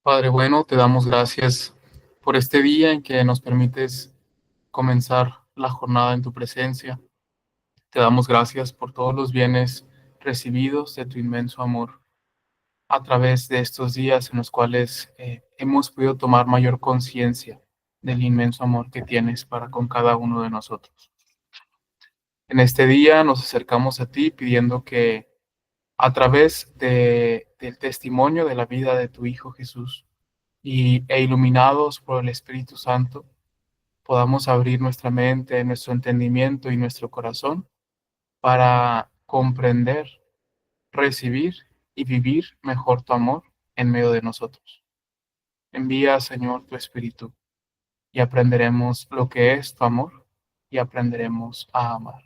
Padre bueno, te damos gracias por este día en que nos permites comenzar la jornada en tu presencia. Te damos gracias por todos los bienes recibidos de tu inmenso amor a través de estos días en los cuales hemos podido tomar mayor conciencia del inmenso amor que tienes para con cada uno de nosotros. En este día nos acercamos a ti pidiendo que a través del testimonio de la vida de tu Hijo Jesús, e iluminados por el Espíritu Santo, podamos abrir nuestra mente, nuestro entendimiento y nuestro corazón para comprender, recibir y vivir mejor tu amor en medio de nosotros. Envía, Señor, tu Espíritu y aprenderemos lo que es tu amor y aprenderemos a amar.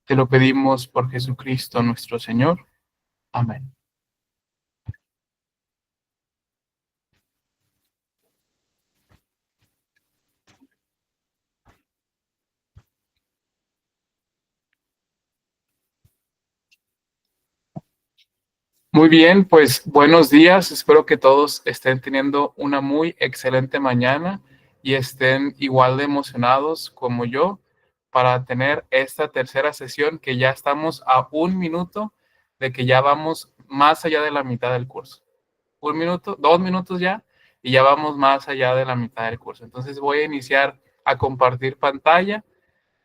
Te lo pedimos por Jesucristo nuestro Señor. Amén. Muy bien, pues buenos días. Espero que todos estén teniendo una muy excelente mañana y estén igual de emocionados como yo para tener esta tercera sesión, que ya estamos a un minuto de que ya vamos más allá de la mitad del curso. Un minuto, 2 minutos ya, y ya vamos más allá de la mitad del curso. Entonces voy a iniciar a compartir pantalla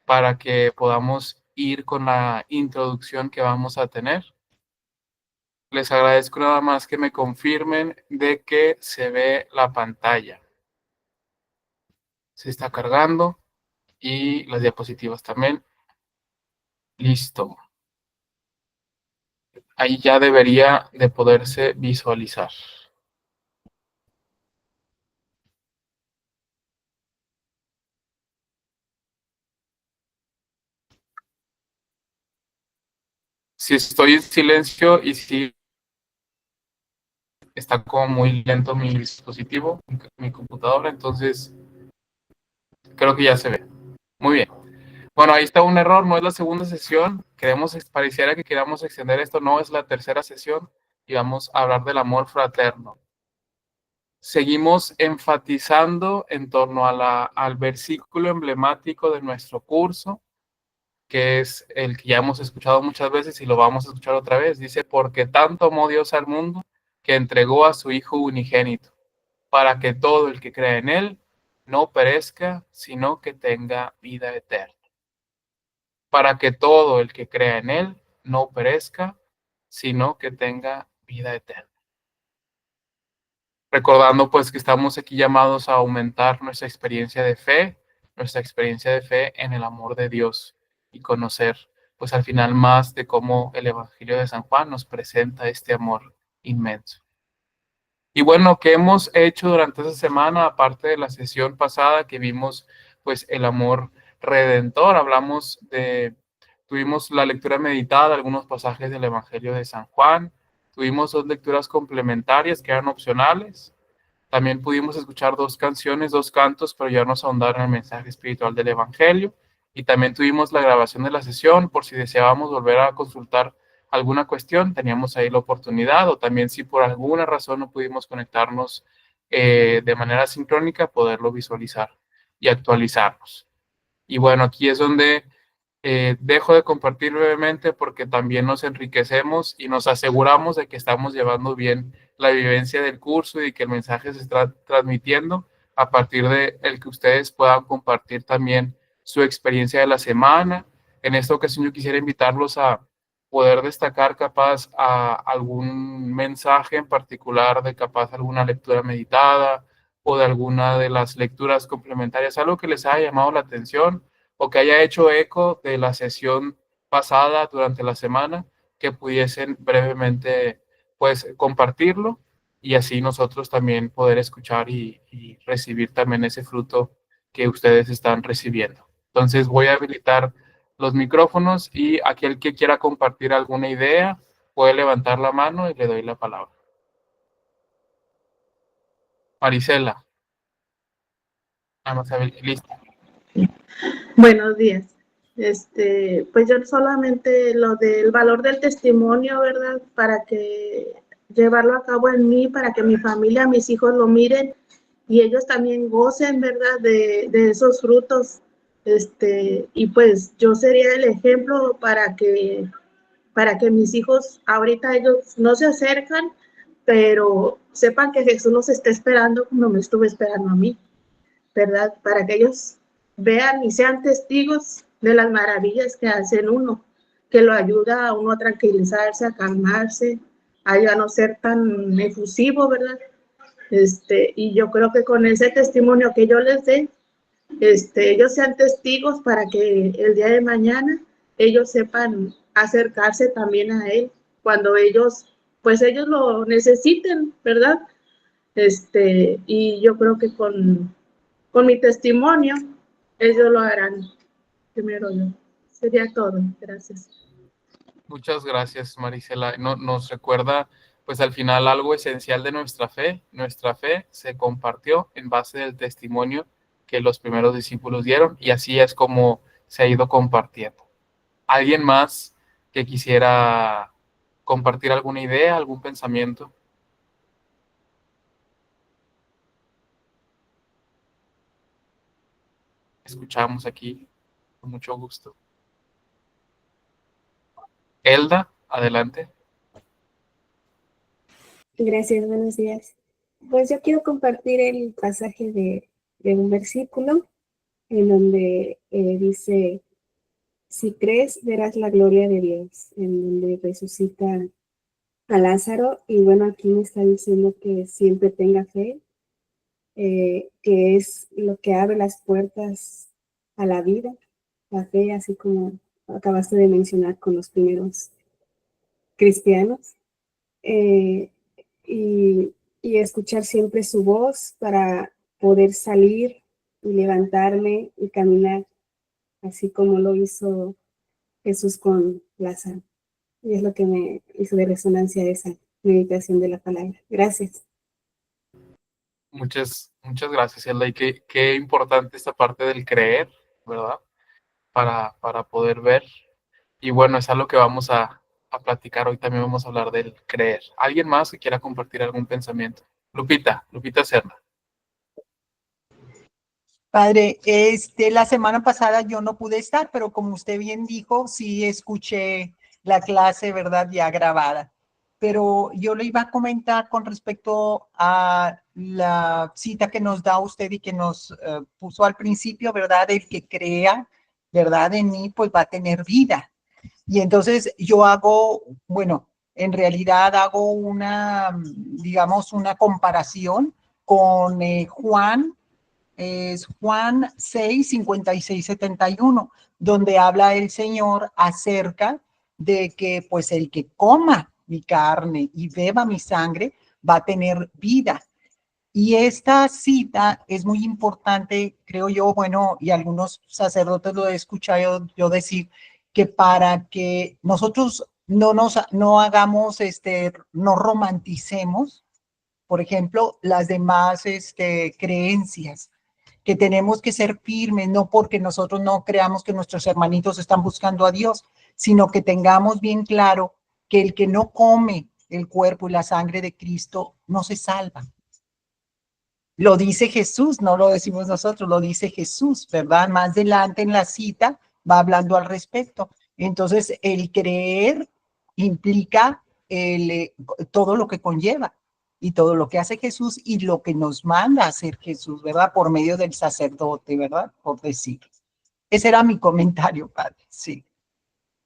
para que podamos ir con la introducción que vamos a tener. Les agradezco nada más que me confirmen de que se ve la pantalla. Se está cargando y las diapositivas también. Listo. Ahí ya debería de poderse visualizar. Si estoy en silencio y si está como muy lento mi dispositivo, mi computadora, entonces creo que ya se ve. Muy bien. Bueno, ahí está un error, no es la segunda sesión. Pareciera que queramos extender esto, no es la tercera sesión y vamos a hablar del amor fraterno. Seguimos enfatizando en torno al versículo emblemático de nuestro curso, que es el que ya hemos escuchado muchas veces y lo vamos a escuchar otra vez. Dice, porque tanto amó Dios al mundo que entregó a su Hijo unigénito, para que todo el que crea en Él no perezca, sino que tenga vida eterna. Para que todo el que crea en Él no perezca, sino que tenga vida eterna. Recordando pues que estamos aquí llamados a aumentar nuestra experiencia de fe en el amor de Dios y conocer pues al final más de cómo el Evangelio de San Juan nos presenta este amor inmenso. Y bueno, ¿qué hemos hecho durante esta semana? Aparte de la sesión pasada que vimos pues el amor redentor, tuvimos la lectura meditada de algunos pasajes del Evangelio de San Juan, tuvimos 2 lecturas complementarias que eran opcionales. También pudimos escuchar 2 canciones, 2 cantos, pero ya nos ahondar en el mensaje espiritual del Evangelio. Y también tuvimos la grabación de la sesión, por si deseábamos volver a consultar alguna cuestión, teníamos ahí la oportunidad, o también si por alguna razón no pudimos conectarnos de manera sincrónica, poderlo visualizar y actualizarnos. Y bueno, aquí es donde dejo de compartir brevemente porque también nos enriquecemos y nos aseguramos de que estamos llevando bien la vivencia del curso y que el mensaje se está transmitiendo a partir de el que ustedes puedan compartir también su experiencia de la semana. En esta ocasión yo quisiera invitarlos a poder destacar capaz a algún mensaje en particular, de capaz alguna lectura meditada o de alguna de las lecturas complementarias, algo que les haya llamado la atención o que haya hecho eco de la sesión pasada durante la semana, que pudiesen brevemente pues compartirlo y así nosotros también poder escuchar y recibir también ese fruto que ustedes están recibiendo. Entonces voy a habilitar los micrófonos y aquel que quiera compartir alguna idea puede levantar la mano y le doy la palabra. Marisela. Vamos a ver, listo. Buenos días. Pues yo solamente lo del valor del testimonio, ¿verdad? Para que llevarlo a cabo en mí para que mi familia, mis hijos lo miren y ellos también gocen, ¿verdad? De esos frutos. Y pues yo sería el ejemplo para que mis hijos, ahorita ellos no se acercan, pero sepan que Jesús los está esperando como me estuvo esperando a mí, ¿verdad? Para que ellos vean y sean testigos de las maravillas que hacen uno, que lo ayuda a uno a tranquilizarse, a calmarse, a ya no ser tan efusivo, ¿verdad? Y yo creo que con ese testimonio que yo les dé, ellos sean testigos para que el día de mañana ellos sepan acercarse también a Él cuando pues ellos lo necesiten, ¿verdad? Y yo creo que con mi testimonio ellos lo harán. Primero yo. Sería todo. Gracias. Muchas gracias, Marisela. Nos recuerda, pues al final, algo esencial de nuestra fe. Nuestra fe se compartió en base del testimonio que los primeros discípulos dieron y así es como se ha ido compartiendo. ¿Alguien más que quisiera compartir alguna idea, algún pensamiento? Escuchamos aquí con mucho gusto. Elda, adelante. Gracias, buenos días. Pues yo quiero compartir el pasaje de un versículo en donde dice, si crees, verás la gloria de Dios, en donde resucita a Lázaro. Y bueno, aquí me está diciendo que siempre tenga fe, que es lo que abre las puertas a la vida, la fe, así como acabaste de mencionar con los primeros cristianos. Eh, y, y escuchar siempre su voz para poder salir y levantarme y caminar, así como lo hizo Jesús con Lázaro. Y es lo que me hizo de resonancia esa meditación de la palabra. Gracias. Muchas gracias, Elda. Y qué importante esta parte del creer, ¿verdad? Para poder ver. Y bueno, es algo que vamos a platicar hoy. También vamos a hablar del creer. ¿Alguien más que quiera compartir algún pensamiento? Lupita Serna. Padre, la semana pasada yo no pude estar, pero como usted bien dijo, sí escuché la clase, ¿verdad? Ya grabada. Pero yo le iba a comentar con respecto a la cita que nos da usted y que nos puso al principio, ¿verdad? El que crea, ¿verdad? En mí, pues va a tener vida. Y entonces yo hago, bueno, en realidad hago digamos, una comparación con Juan 6, 56, 71, donde habla el Señor acerca de que pues el que coma mi carne y beba mi sangre va a tener vida. Y esta cita es muy importante, creo yo, bueno, y algunos sacerdotes lo he escuchado yo decir, que para que nosotros no hagamos, no romanticemos, por ejemplo, las demás creencias, que tenemos que ser firmes, no porque nosotros no creamos que nuestros hermanitos están buscando a Dios, sino que tengamos bien claro que el que no come el cuerpo y la sangre de Cristo no se salva. Lo dice Jesús, no lo decimos nosotros, lo dice Jesús, ¿verdad? Más adelante en la cita va hablando al respecto. Entonces, el creer implica todo lo que conlleva y todo lo que hace Jesús y lo que nos manda a hacer Jesús, ¿verdad? Por medio del sacerdote, ¿verdad? Por decir. Ese era mi comentario, padre. Sí.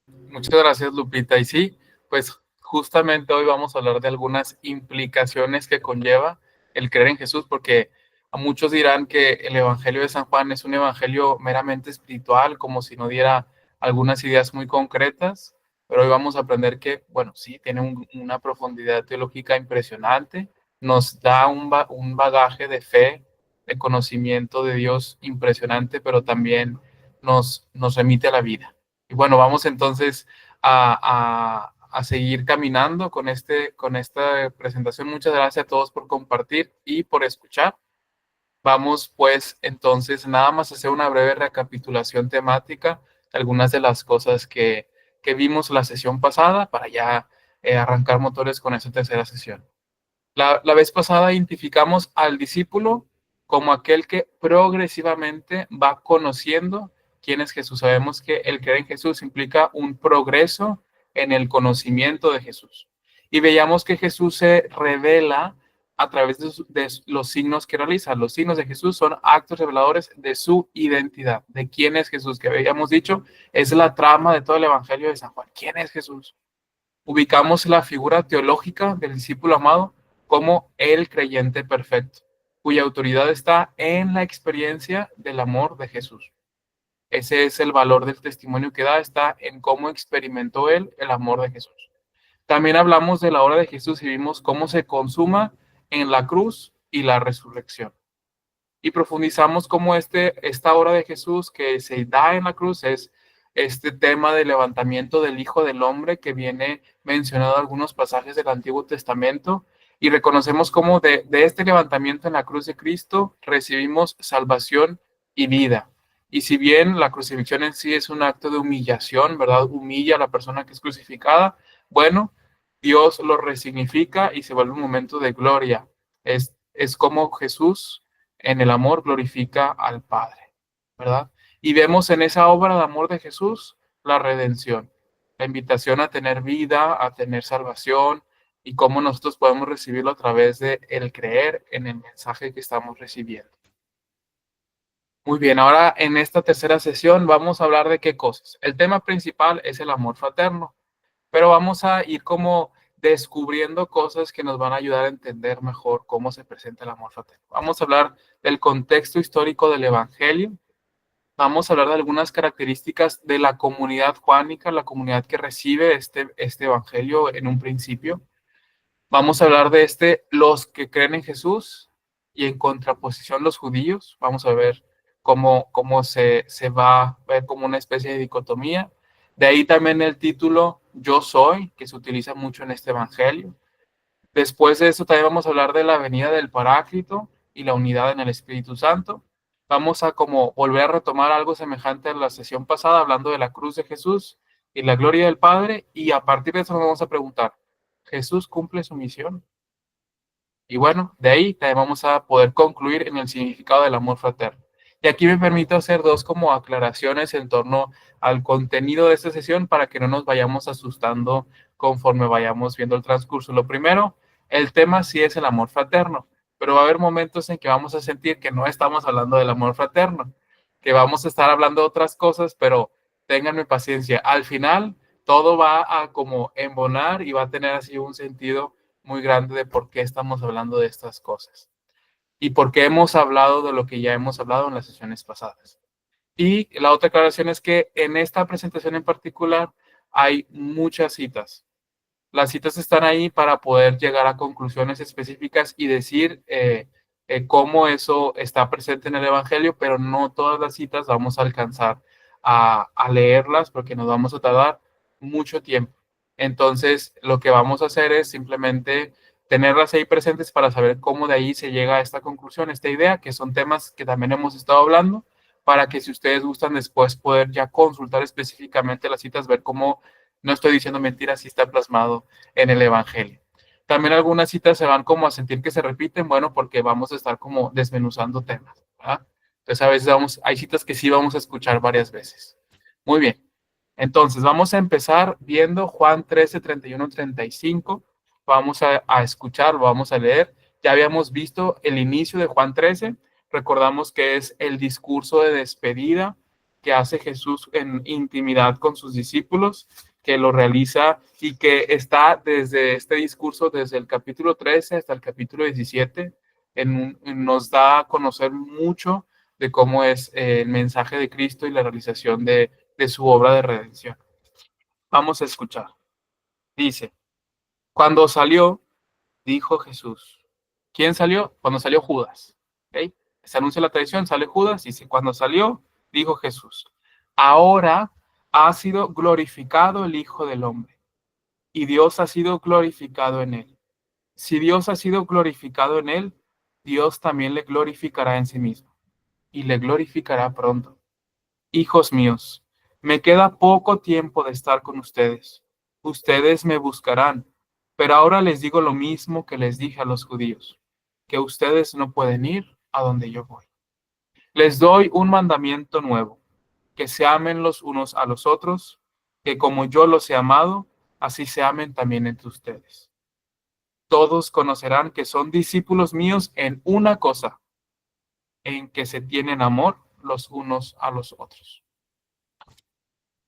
Muchas gracias, Lupita. Y sí, pues justamente hoy vamos a hablar de algunas implicaciones que conlleva el creer en Jesús, porque a muchos dirán que el Evangelio de San Juan es un evangelio meramente espiritual, como si no diera algunas ideas muy concretas, pero hoy vamos a aprender que, bueno, sí, tiene una profundidad teológica impresionante, nos da un bagaje de fe, de conocimiento de Dios impresionante, pero también nos remite a la vida. Y bueno, vamos entonces a seguir caminando con esta presentación. Muchas gracias a todos por compartir y por escuchar. Vamos pues entonces nada más a hacer una breve recapitulación temática de algunas de las cosas que vimos la sesión pasada para ya arrancar motores con esta tercera sesión. La vez pasada identificamos al discípulo como aquel que progresivamente va conociendo quién es Jesús. Sabemos que el creer en Jesús implica un progreso en el conocimiento de Jesús. Y veíamos que Jesús se revela a través de los signos que realiza. Los signos de Jesús son actos reveladores de su identidad, de quién es Jesús, que habíamos dicho es la trama de todo el Evangelio de San Juan. ¿Quién es Jesús? Ubicamos la figura teológica del discípulo amado como el creyente perfecto, cuya autoridad está en la experiencia del amor de Jesús. Ese es el valor del testimonio que da, está en cómo experimentó él el amor de Jesús. También hablamos de la obra de Jesús y vimos cómo se consuma en la cruz y la resurrección. Y profundizamos cómo esta obra de Jesús que se da en la cruz es este tema del levantamiento del Hijo del Hombre que viene mencionado en algunos pasajes del Antiguo Testamento, y reconocemos cómo de este levantamiento en la cruz de Cristo recibimos salvación y vida. Y si bien la crucifixión en sí es un acto de humillación, ¿verdad? Humilla a la persona que es crucificada, bueno, Dios lo resignifica y se vuelve un momento de gloria. Es como Jesús en el amor glorifica al Padre, ¿verdad? Y vemos en esa obra de amor de Jesús la redención, la invitación a tener vida, a tener salvación, y cómo nosotros podemos recibirlo a través de el creer en el mensaje que estamos recibiendo. Muy bien, ahora en esta tercera sesión vamos a hablar de qué cosas. El tema principal es el amor fraterno, pero vamos a ir como descubriendo cosas que nos van a ayudar a entender mejor cómo se presenta el amor fraterno. Vamos a hablar del contexto histórico del Evangelio. Vamos a hablar de algunas características de la comunidad juánica, la comunidad que recibe este Evangelio en un principio. Vamos a hablar de los que creen en Jesús y en contraposición los judíos. Vamos a ver cómo se va a ver como una especie de dicotomía. De ahí también el título Yo soy, que se utiliza mucho en este Evangelio. Después de eso también vamos a hablar de la venida del Paráclito y la unidad en el Espíritu Santo. Vamos a como volver a retomar algo semejante a la sesión pasada, hablando de la cruz de Jesús y la gloria del Padre, y a partir de eso nos vamos a preguntar, ¿Jesús cumple su misión? Y bueno, de ahí también vamos a poder concluir en el significado del amor fraterno. Y aquí me permito hacer dos como aclaraciones en torno al contenido de esta sesión para que no nos vayamos asustando conforme vayamos viendo el transcurso. Lo primero, el tema sí es el amor fraterno, pero va a haber momentos en que vamos a sentir que no estamos hablando del amor fraterno, que vamos a estar hablando de otras cosas, pero ténganme paciencia. Al final, todo va a como embonar y va a tener así un sentido muy grande de por qué estamos hablando de estas cosas y por qué hemos hablado de lo que ya hemos hablado en las sesiones pasadas. Y la otra aclaración es que en esta presentación en particular hay muchas citas. Las citas están ahí para poder llegar a conclusiones específicas y decir cómo eso está presente en el Evangelio, pero no todas las citas vamos a alcanzar a leerlas porque nos vamos a tardar mucho tiempo. Entonces, lo que vamos a hacer es simplemente tenerlas ahí presentes para saber cómo de ahí se llega a esta conclusión, esta idea, que son temas que también hemos estado hablando, para que si ustedes gustan después poder ya consultar específicamente las citas, ver cómo no estoy diciendo mentiras, sí está plasmado en el Evangelio. También algunas citas se van como a sentir que se repiten, bueno, porque vamos a estar como desmenuzando temas, ¿verdad? Entonces a veces hay citas que sí vamos a escuchar varias veces. Muy bien. Entonces vamos a empezar viendo Juan 13, 31, 35. Vamos a escuchar, vamos a leer. Ya habíamos visto el inicio de Juan 13. Recordamos que es el discurso de despedida que hace Jesús en intimidad con sus discípulos, que lo realiza y que está desde este discurso, desde el capítulo 13 hasta el capítulo 17, nos da a conocer mucho de cómo es el mensaje de Cristo y la realización de su obra de redención. Vamos a escuchar. Dice, cuando salió, dijo Jesús. ¿Quién salió? Cuando salió Judas. ¿Okay? Se anuncia la tradición, sale Judas, dice, cuando salió, dijo Jesús, ahora ha sido glorificado el Hijo del Hombre, y Dios ha sido glorificado en él. Si Dios ha sido glorificado en él, Dios también le glorificará en sí mismo, y le glorificará pronto. Hijos míos, me queda poco tiempo de estar con ustedes. Ustedes me buscarán, Pero ahora les digo lo mismo que les dije a los judíos, que ustedes no pueden ir a donde yo voy. Les doy un mandamiento nuevo, que se amen los unos a los otros, que como yo los he amado, así se amen también entre ustedes. Todos conocerán que son discípulos míos en una cosa, en que se tienen amor los unos a los otros.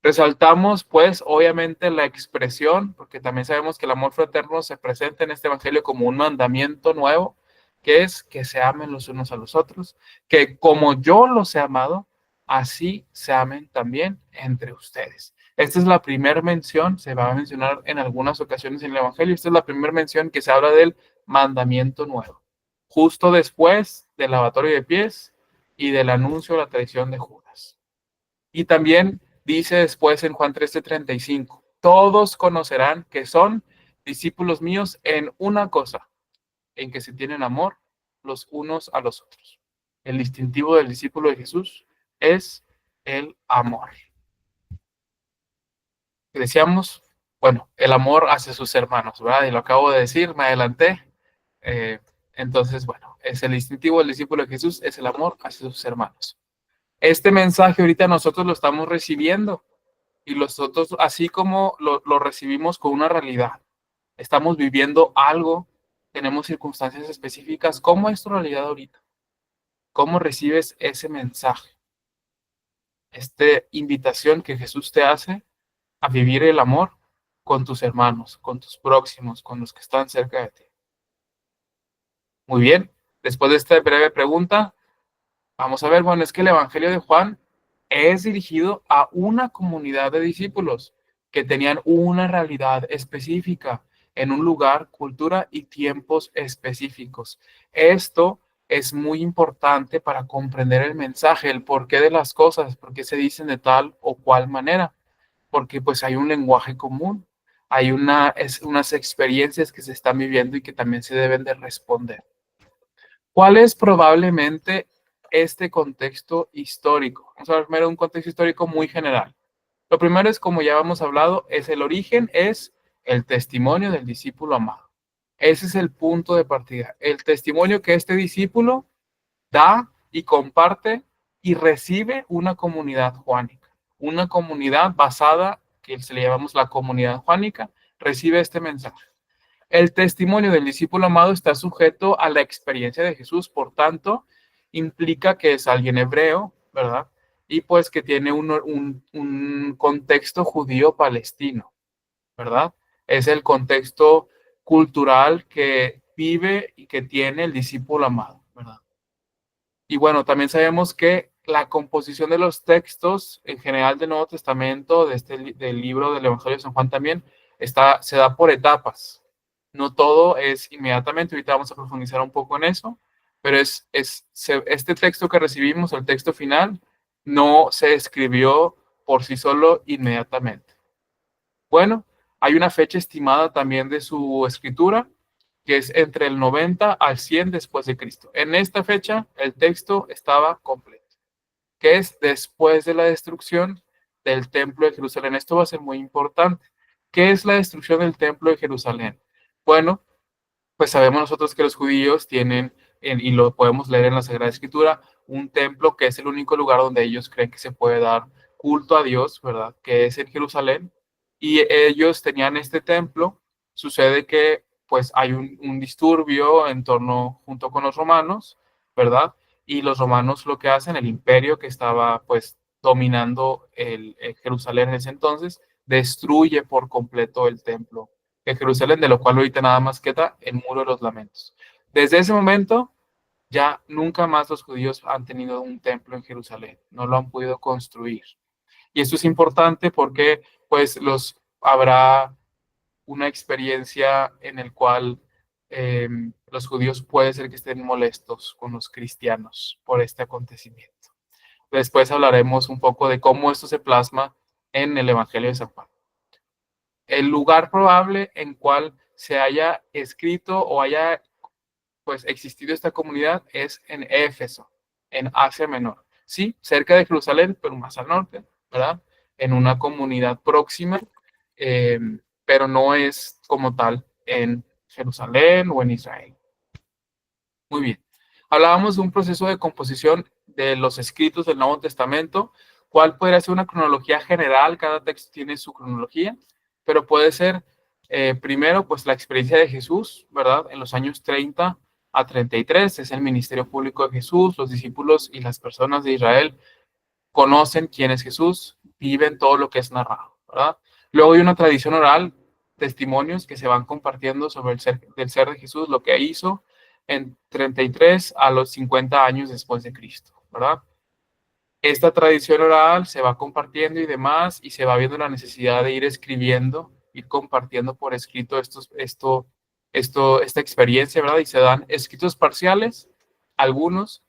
Resaltamos, pues, obviamente la expresión, porque también sabemos que el amor fraterno se presenta en este evangelio como un mandamiento nuevo, que es que se amen los unos a los otros, que como yo los he amado, así se amen también entre ustedes. Esta es la primera mención, se va a mencionar en algunas ocasiones en el evangelio, esta es la primera mención que se habla del mandamiento nuevo, justo después del lavatorio de pies y del anuncio de la traición de Judas. Y también dice después en Juan 13:35, todos conocerán que son discípulos míos en una cosa, en que se tienen amor los unos a los otros. El distintivo del discípulo de Jesús es el amor. Decíamos, bueno, el amor hacia sus hermanos, ¿verdad? Y lo acabo de decir, me adelanté. Entonces, bueno, es el distintivo del discípulo de Jesús, es el amor hacia sus hermanos. Este mensaje ahorita nosotros lo estamos recibiendo y nosotros, así como lo recibimos con una realidad, estamos viviendo algo, tenemos circunstancias específicas. ¿Cómo es tu realidad ahorita? ¿Cómo recibes ese mensaje? Esta invitación que Jesús te hace a vivir el amor con tus hermanos, con tus próximos, con los que están cerca de ti. Muy bien, después de esta breve pregunta, vamos a ver, bueno, es que el Evangelio de Juan es dirigido a una comunidad de discípulos que tenían una realidad específica en un lugar, cultura y tiempos específicos. Esto es muy importante para comprender el mensaje, el porqué de las cosas, por qué se dicen de tal o cual manera, porque pues hay un lenguaje común, hay unas experiencias que se están viviendo y que también se deben de responder. ¿Cuál es probablemente este contexto histórico? Vamos a ver primero un contexto histórico muy general. Lo primero es, como ya hemos hablado, es el origen, es el testimonio del discípulo amado. Ese es el punto de partida. El testimonio que este discípulo da y comparte y recibe una comunidad juánica. Una comunidad basada, que se le llamamos la comunidad juánica, recibe este mensaje. El testimonio del discípulo amado está sujeto a la experiencia de Jesús, por tanto, implica que es alguien hebreo, ¿verdad? Y pues que tiene un contexto judío-palestino, ¿verdad? Es el contexto cultural que vive y que tiene el discípulo amado, ¿verdad? Y bueno, también sabemos que la composición de los textos en general del Nuevo Testamento, del libro del Evangelio de San Juan también, se da por etapas. No todo es inmediatamente, ahorita vamos a profundizar un poco en eso, pero este texto que recibimos, el texto final, no se escribió por sí solo inmediatamente. Bueno, hay una fecha estimada también de su escritura, que es entre el 90 al 100 después de Cristo. En esta fecha, el texto estaba completo, que es después de la destrucción del Templo de Jerusalén. Esto va a ser muy importante. ¿Qué es la destrucción del Templo de Jerusalén? Bueno, pues sabemos nosotros que los judíos tienen, y lo podemos leer en la Sagrada Escritura, un templo que es el único lugar donde ellos creen que se puede dar culto a Dios, ¿verdad? Que es en Jerusalén. Y ellos tenían este templo. Sucede que pues hay un disturbio en torno, junto con los romanos, ¿verdad? Y los romanos lo que hacen, el imperio que estaba pues dominando el Jerusalén en ese entonces, destruye por completo el templo de Jerusalén, de lo cual ahorita nada más queda el muro de los lamentos. Desde ese momento, ya nunca más los judíos han tenido un templo en Jerusalén, no lo han podido construir. Y esto es importante porque pues habrá una experiencia en el cual los judíos puede ser que estén molestos con los cristianos por este acontecimiento. Después hablaremos un poco de cómo esto se plasma en el Evangelio de San Juan. El lugar probable en cual se haya escrito o haya pues existido esta comunidad es en Éfeso, en Asia Menor. Sí, cerca de Jerusalén, pero más al norte, ¿verdad? En una comunidad próxima, pero no es como tal en Jerusalén o en Israel. Muy bien. Hablábamos de un proceso de composición de los escritos del Nuevo Testamento. ¿Cuál podría ser una cronología general? Cada texto tiene su cronología, pero puede ser primero, pues la experiencia de Jesús, ¿verdad? En los años 30 a 33 es el ministerio público de Jesús. Los discípulos y las personas de Israel conocen quién es Jesús, viven todo lo que es narrado, ¿verdad? Luego hay una tradición oral, testimonios que se van compartiendo sobre del ser de Jesús, lo que hizo en 33 a los 50 años después de Cristo, ¿verdad? Esta tradición oral se va compartiendo y demás, y se va viendo la necesidad de ir escribiendo, ir compartiendo por escrito esta experiencia, ¿verdad? Y se dan escritos parciales, algunos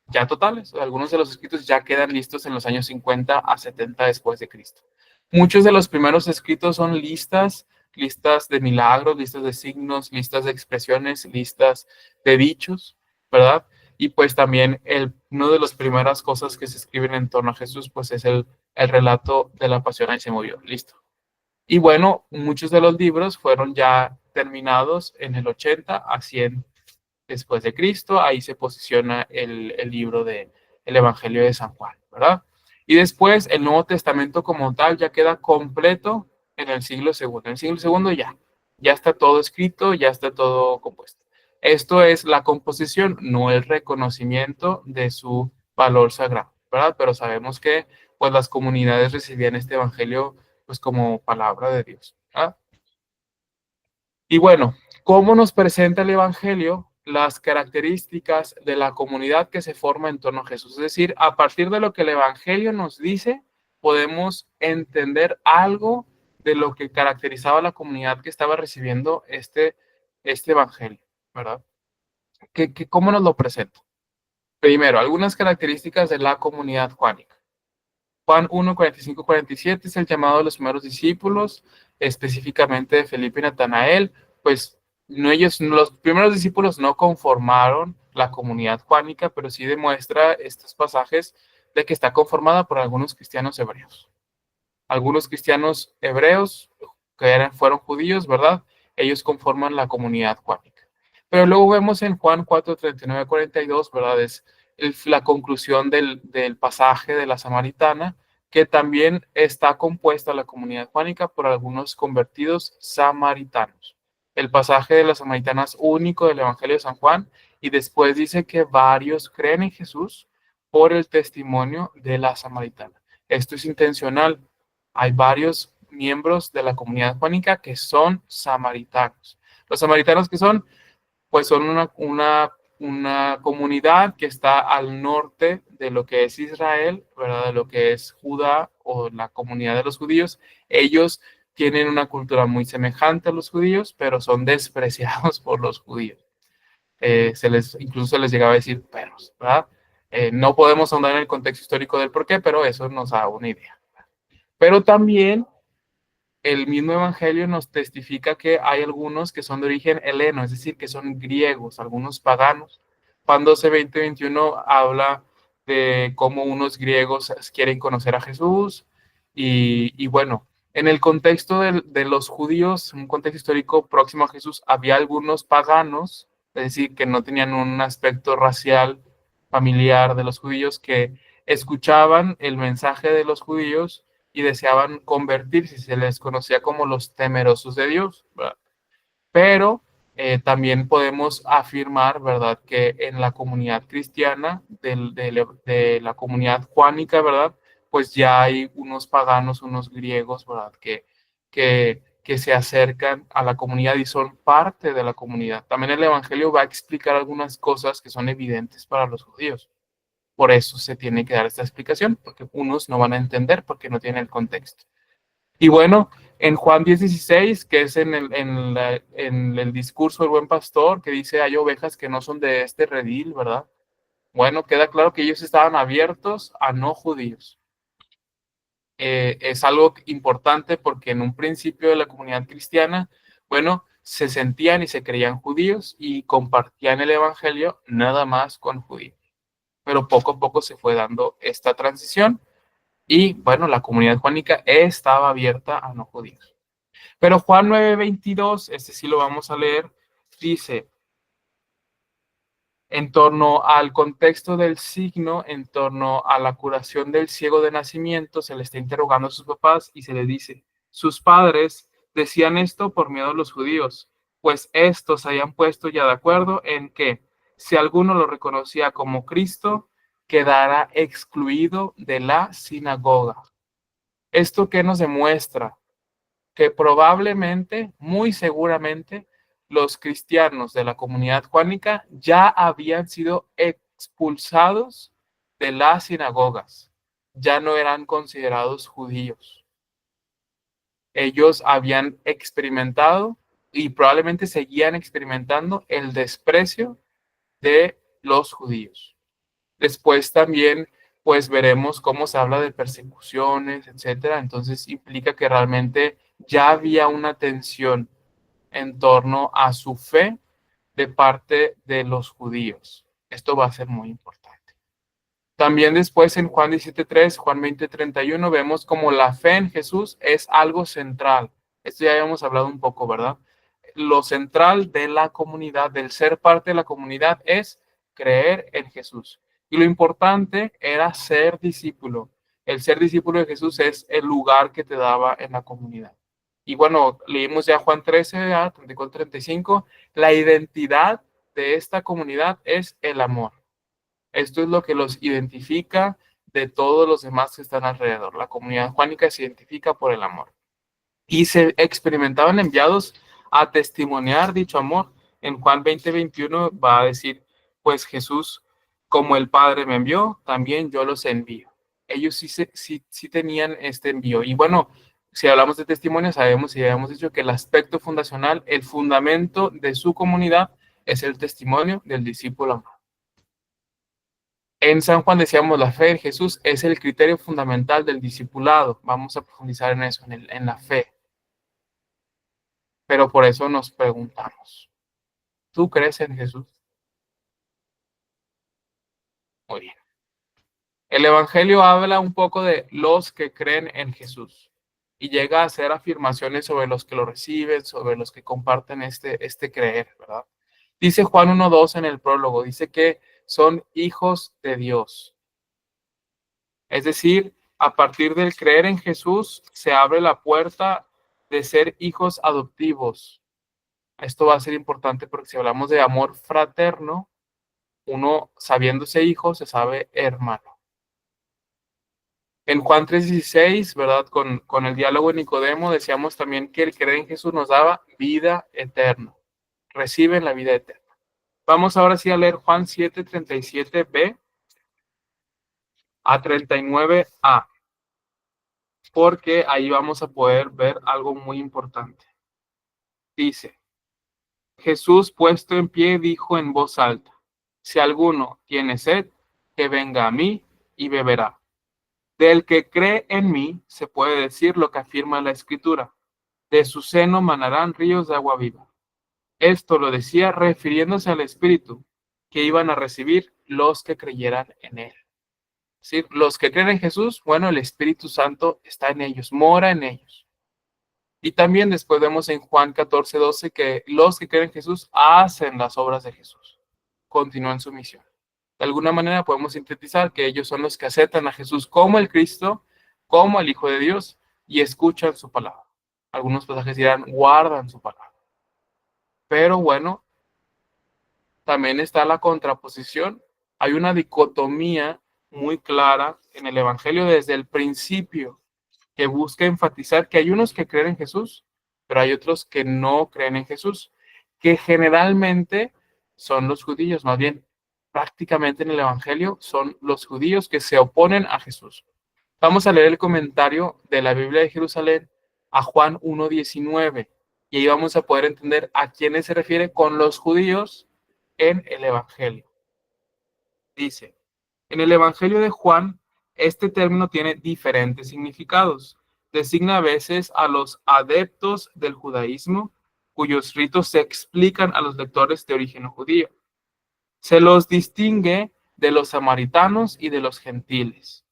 ya totales, algunos de los escritos ya quedan listos en los años 50 a 70 después de Cristo. Muchos de los primeros escritos son listas de milagros, listas de signos, listas de expresiones, listas de dichos, ¿verdad? Y pues también una de las primeras cosas que se escriben en torno a Jesús, pues es el relato de la pasión, ahí se movió, listo. Y bueno, muchos de los libros fueron ya terminados en el 80 a 100 después de Cristo. Ahí se posiciona el libro del Evangelio de San Juan, ¿verdad? Y después el Nuevo Testamento como tal ya queda completo en el siglo II. En el siglo II ya está todo escrito, ya está todo compuesto. Esto es la composición, no el reconocimiento de su valor sagrado, ¿verdad? Pero sabemos que pues las comunidades recibían este evangelio pues como palabra de Dios, ¿verdad? Y bueno, ¿cómo nos presenta el evangelio las características de la comunidad que se forma en torno a Jesús? Es decir, a partir de lo que el evangelio nos dice, podemos entender algo de lo que caracterizaba la comunidad que estaba recibiendo este evangelio, ¿verdad? ¿Cómo nos lo presenta? Primero, algunas características de la comunidad juánica. Juan 1, 45, 47 es el llamado de los primeros discípulos, específicamente de Felipe y Natanael. Pues los primeros discípulos no conformaron la comunidad juánica, pero sí demuestra estos pasajes de que está conformada por algunos cristianos hebreos. Algunos cristianos hebreos que fueron judíos, ¿verdad? Ellos conforman la comunidad juánica. Pero luego vemos en Juan 4, 39, 42, ¿verdad? Es la conclusión del pasaje de la Samaritana, que también está compuesta la comunidad juánica por algunos convertidos samaritanos. El pasaje de las samaritanas único del Evangelio de San Juan, y después dice que varios creen en Jesús por el testimonio de la samaritana. Esto es intencional. Hay varios miembros de la comunidad juánica que son samaritanos. Los samaritanos que son, pues son una comunidad que está al norte de lo que es Israel, ¿verdad? De lo que es Judá o la comunidad de los judíos. Ellos tienen una cultura muy semejante a los judíos, pero son despreciados por los judíos. Incluso se les llegaba a decir perros, ¿verdad? No podemos ahondar en el contexto histórico del por qué, pero eso nos da una idea. Pero también el mismo evangelio nos testifica que hay algunos que son de origen heleno, es decir, que son griegos, algunos paganos. Juan 12, 20, 21 habla de cómo unos griegos quieren conocer a Jesús y bueno, en el contexto de los judíos, un contexto histórico próximo a Jesús, había algunos paganos, es decir, que no tenían un aspecto racial familiar de los judíos, que escuchaban el mensaje de los judíos y deseaban convertirse, se les conocía como los temerosos de Dios, ¿verdad? Pero también podemos afirmar, ¿verdad?, que en la comunidad cristiana, de la comunidad juánica, ¿verdad?, pues ya hay unos paganos, unos griegos, ¿verdad?, que se acercan a la comunidad y son parte de la comunidad. También el Evangelio va a explicar algunas cosas que son evidentes para los judíos. Por eso se tiene que dar esta explicación, porque unos no van a entender porque no tienen el contexto. Y bueno, en Juan 10:16, que es en el discurso del buen pastor, que dice, hay ovejas que no son de este redil, ¿verdad? Bueno, queda claro que ellos estaban abiertos a no judíos. Es algo importante porque en un principio de la comunidad cristiana, bueno, se sentían y se creían judíos y compartían el evangelio nada más con judíos. Pero poco a poco se fue dando esta transición y, bueno, la comunidad juánica estaba abierta a no judíos. Pero Juan 9:22, este sí lo vamos a leer, dice, en torno al contexto del signo, en torno a la curación del ciego de nacimiento, se le está interrogando a sus papás y se le dice, sus padres decían esto por miedo a los judíos, pues estos se habían puesto ya de acuerdo en que si alguno lo reconocía como Cristo, quedara excluido de la sinagoga. ¿Esto qué nos demuestra? Que probablemente, muy seguramente, los cristianos de la comunidad juánica ya habían sido expulsados de las sinagogas, ya no eran considerados judíos. Ellos habían experimentado y probablemente seguían experimentando el desprecio de los judíos. Después también, pues veremos cómo se habla de persecuciones, etcétera. Entonces implica que realmente ya había una tensión en torno a su fe de parte de los judíos. Esto va a ser muy importante. También después en Juan 17:3, Juan 20:31, vemos como la fe en Jesús es algo central. Esto ya habíamos hablado un poco, ¿verdad? Lo central de la comunidad, del ser parte de la comunidad, es creer en Jesús. Y lo importante era ser discípulo. El ser discípulo de Jesús es el lugar que te daba en la comunidad. Y bueno, leímos ya Juan 13, 34, 35. La identidad de esta comunidad es el amor. Esto es lo que los identifica de todos los demás que están alrededor. La comunidad juánica se identifica por el amor. Y se experimentaban enviados a testimoniar dicho amor. En Juan 20:21 va a decir, pues Jesús, como el Padre me envió, también yo los envío. Ellos sí tenían este envío. Y bueno, si hablamos de testimonio, sabemos y ya hemos dicho que el aspecto fundacional, el fundamento de su comunidad es el testimonio del discípulo amado. En San Juan decíamos, la fe en Jesús es el criterio fundamental del discipulado. Vamos a profundizar en eso, en la fe. Pero por eso nos preguntamos, ¿tú crees en Jesús? Muy bien. El Evangelio habla un poco de los que creen en Jesús y llega a hacer afirmaciones sobre los que lo reciben, sobre los que comparten este creer, ¿verdad? Dice Juan 1:2 en el prólogo, dice que son hijos de Dios. Es decir, a partir del creer en Jesús se abre la puerta de ser hijos adoptivos. Esto va a ser importante porque si hablamos de amor fraterno, uno sabiéndose hijo se sabe hermano. En Juan 3:16, ¿verdad? Con el diálogo de Nicodemo decíamos también que el creer en Jesús nos daba vida eterna. Reciben la vida eterna. Vamos ahora sí a leer Juan 7:37b a 39a, porque ahí vamos a poder ver algo muy importante. Dice, Jesús puesto en pie dijo en voz alta, si alguno tiene sed, que venga a mí y beberá. Del que cree en mí, se puede decir lo que afirma la Escritura, de su seno manarán ríos de agua viva. Esto lo decía refiriéndose al Espíritu que iban a recibir los que creyeran en él. Es decir, los que creen en Jesús, bueno, el Espíritu Santo está en ellos, mora en ellos. Y también después vemos en Juan 14:12 que los que creen en Jesús hacen las obras de Jesús, continúan su misión. De alguna manera podemos sintetizar que ellos son los que aceptan a Jesús como el Cristo, como el Hijo de Dios y escuchan su palabra. Algunos pasajes dirán, guardan su palabra. Pero bueno, también está la contraposición. Hay una dicotomía muy clara en el Evangelio desde el principio que busca enfatizar que hay unos que creen en Jesús, pero hay otros que no creen en Jesús, que generalmente son los judíos, más bien prácticamente en el Evangelio son los judíos que se oponen a Jesús. Vamos a leer el comentario de la Biblia de Jerusalén a Juan 1:19 y ahí vamos a poder entender a quiénes se refiere con los judíos en el Evangelio. Dice, en el Evangelio de Juan, este término tiene diferentes significados. Designa a veces a los adeptos del judaísmo, cuyos ritos se explican a los lectores de origen judío. Se los distingue de los samaritanos y de los gentiles.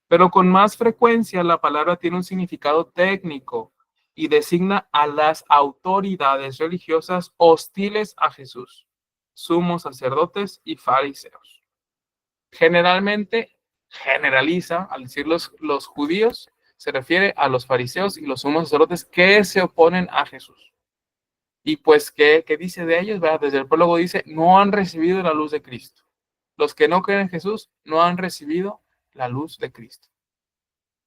Pero con más frecuencia la palabra tiene un significado técnico y designa a las autoridades religiosas hostiles a Jesús, sumos sacerdotes y fariseos. Generalmente generaliza, al decir los judíos, se refiere a los fariseos y los sumos sacerdotes que se oponen a Jesús. Y pues, ¿qué dice de ellos? ¿Verdad? Desde el prólogo dice, no han recibido la luz de Cristo. Los que no creen en Jesús no han recibido la luz de Cristo.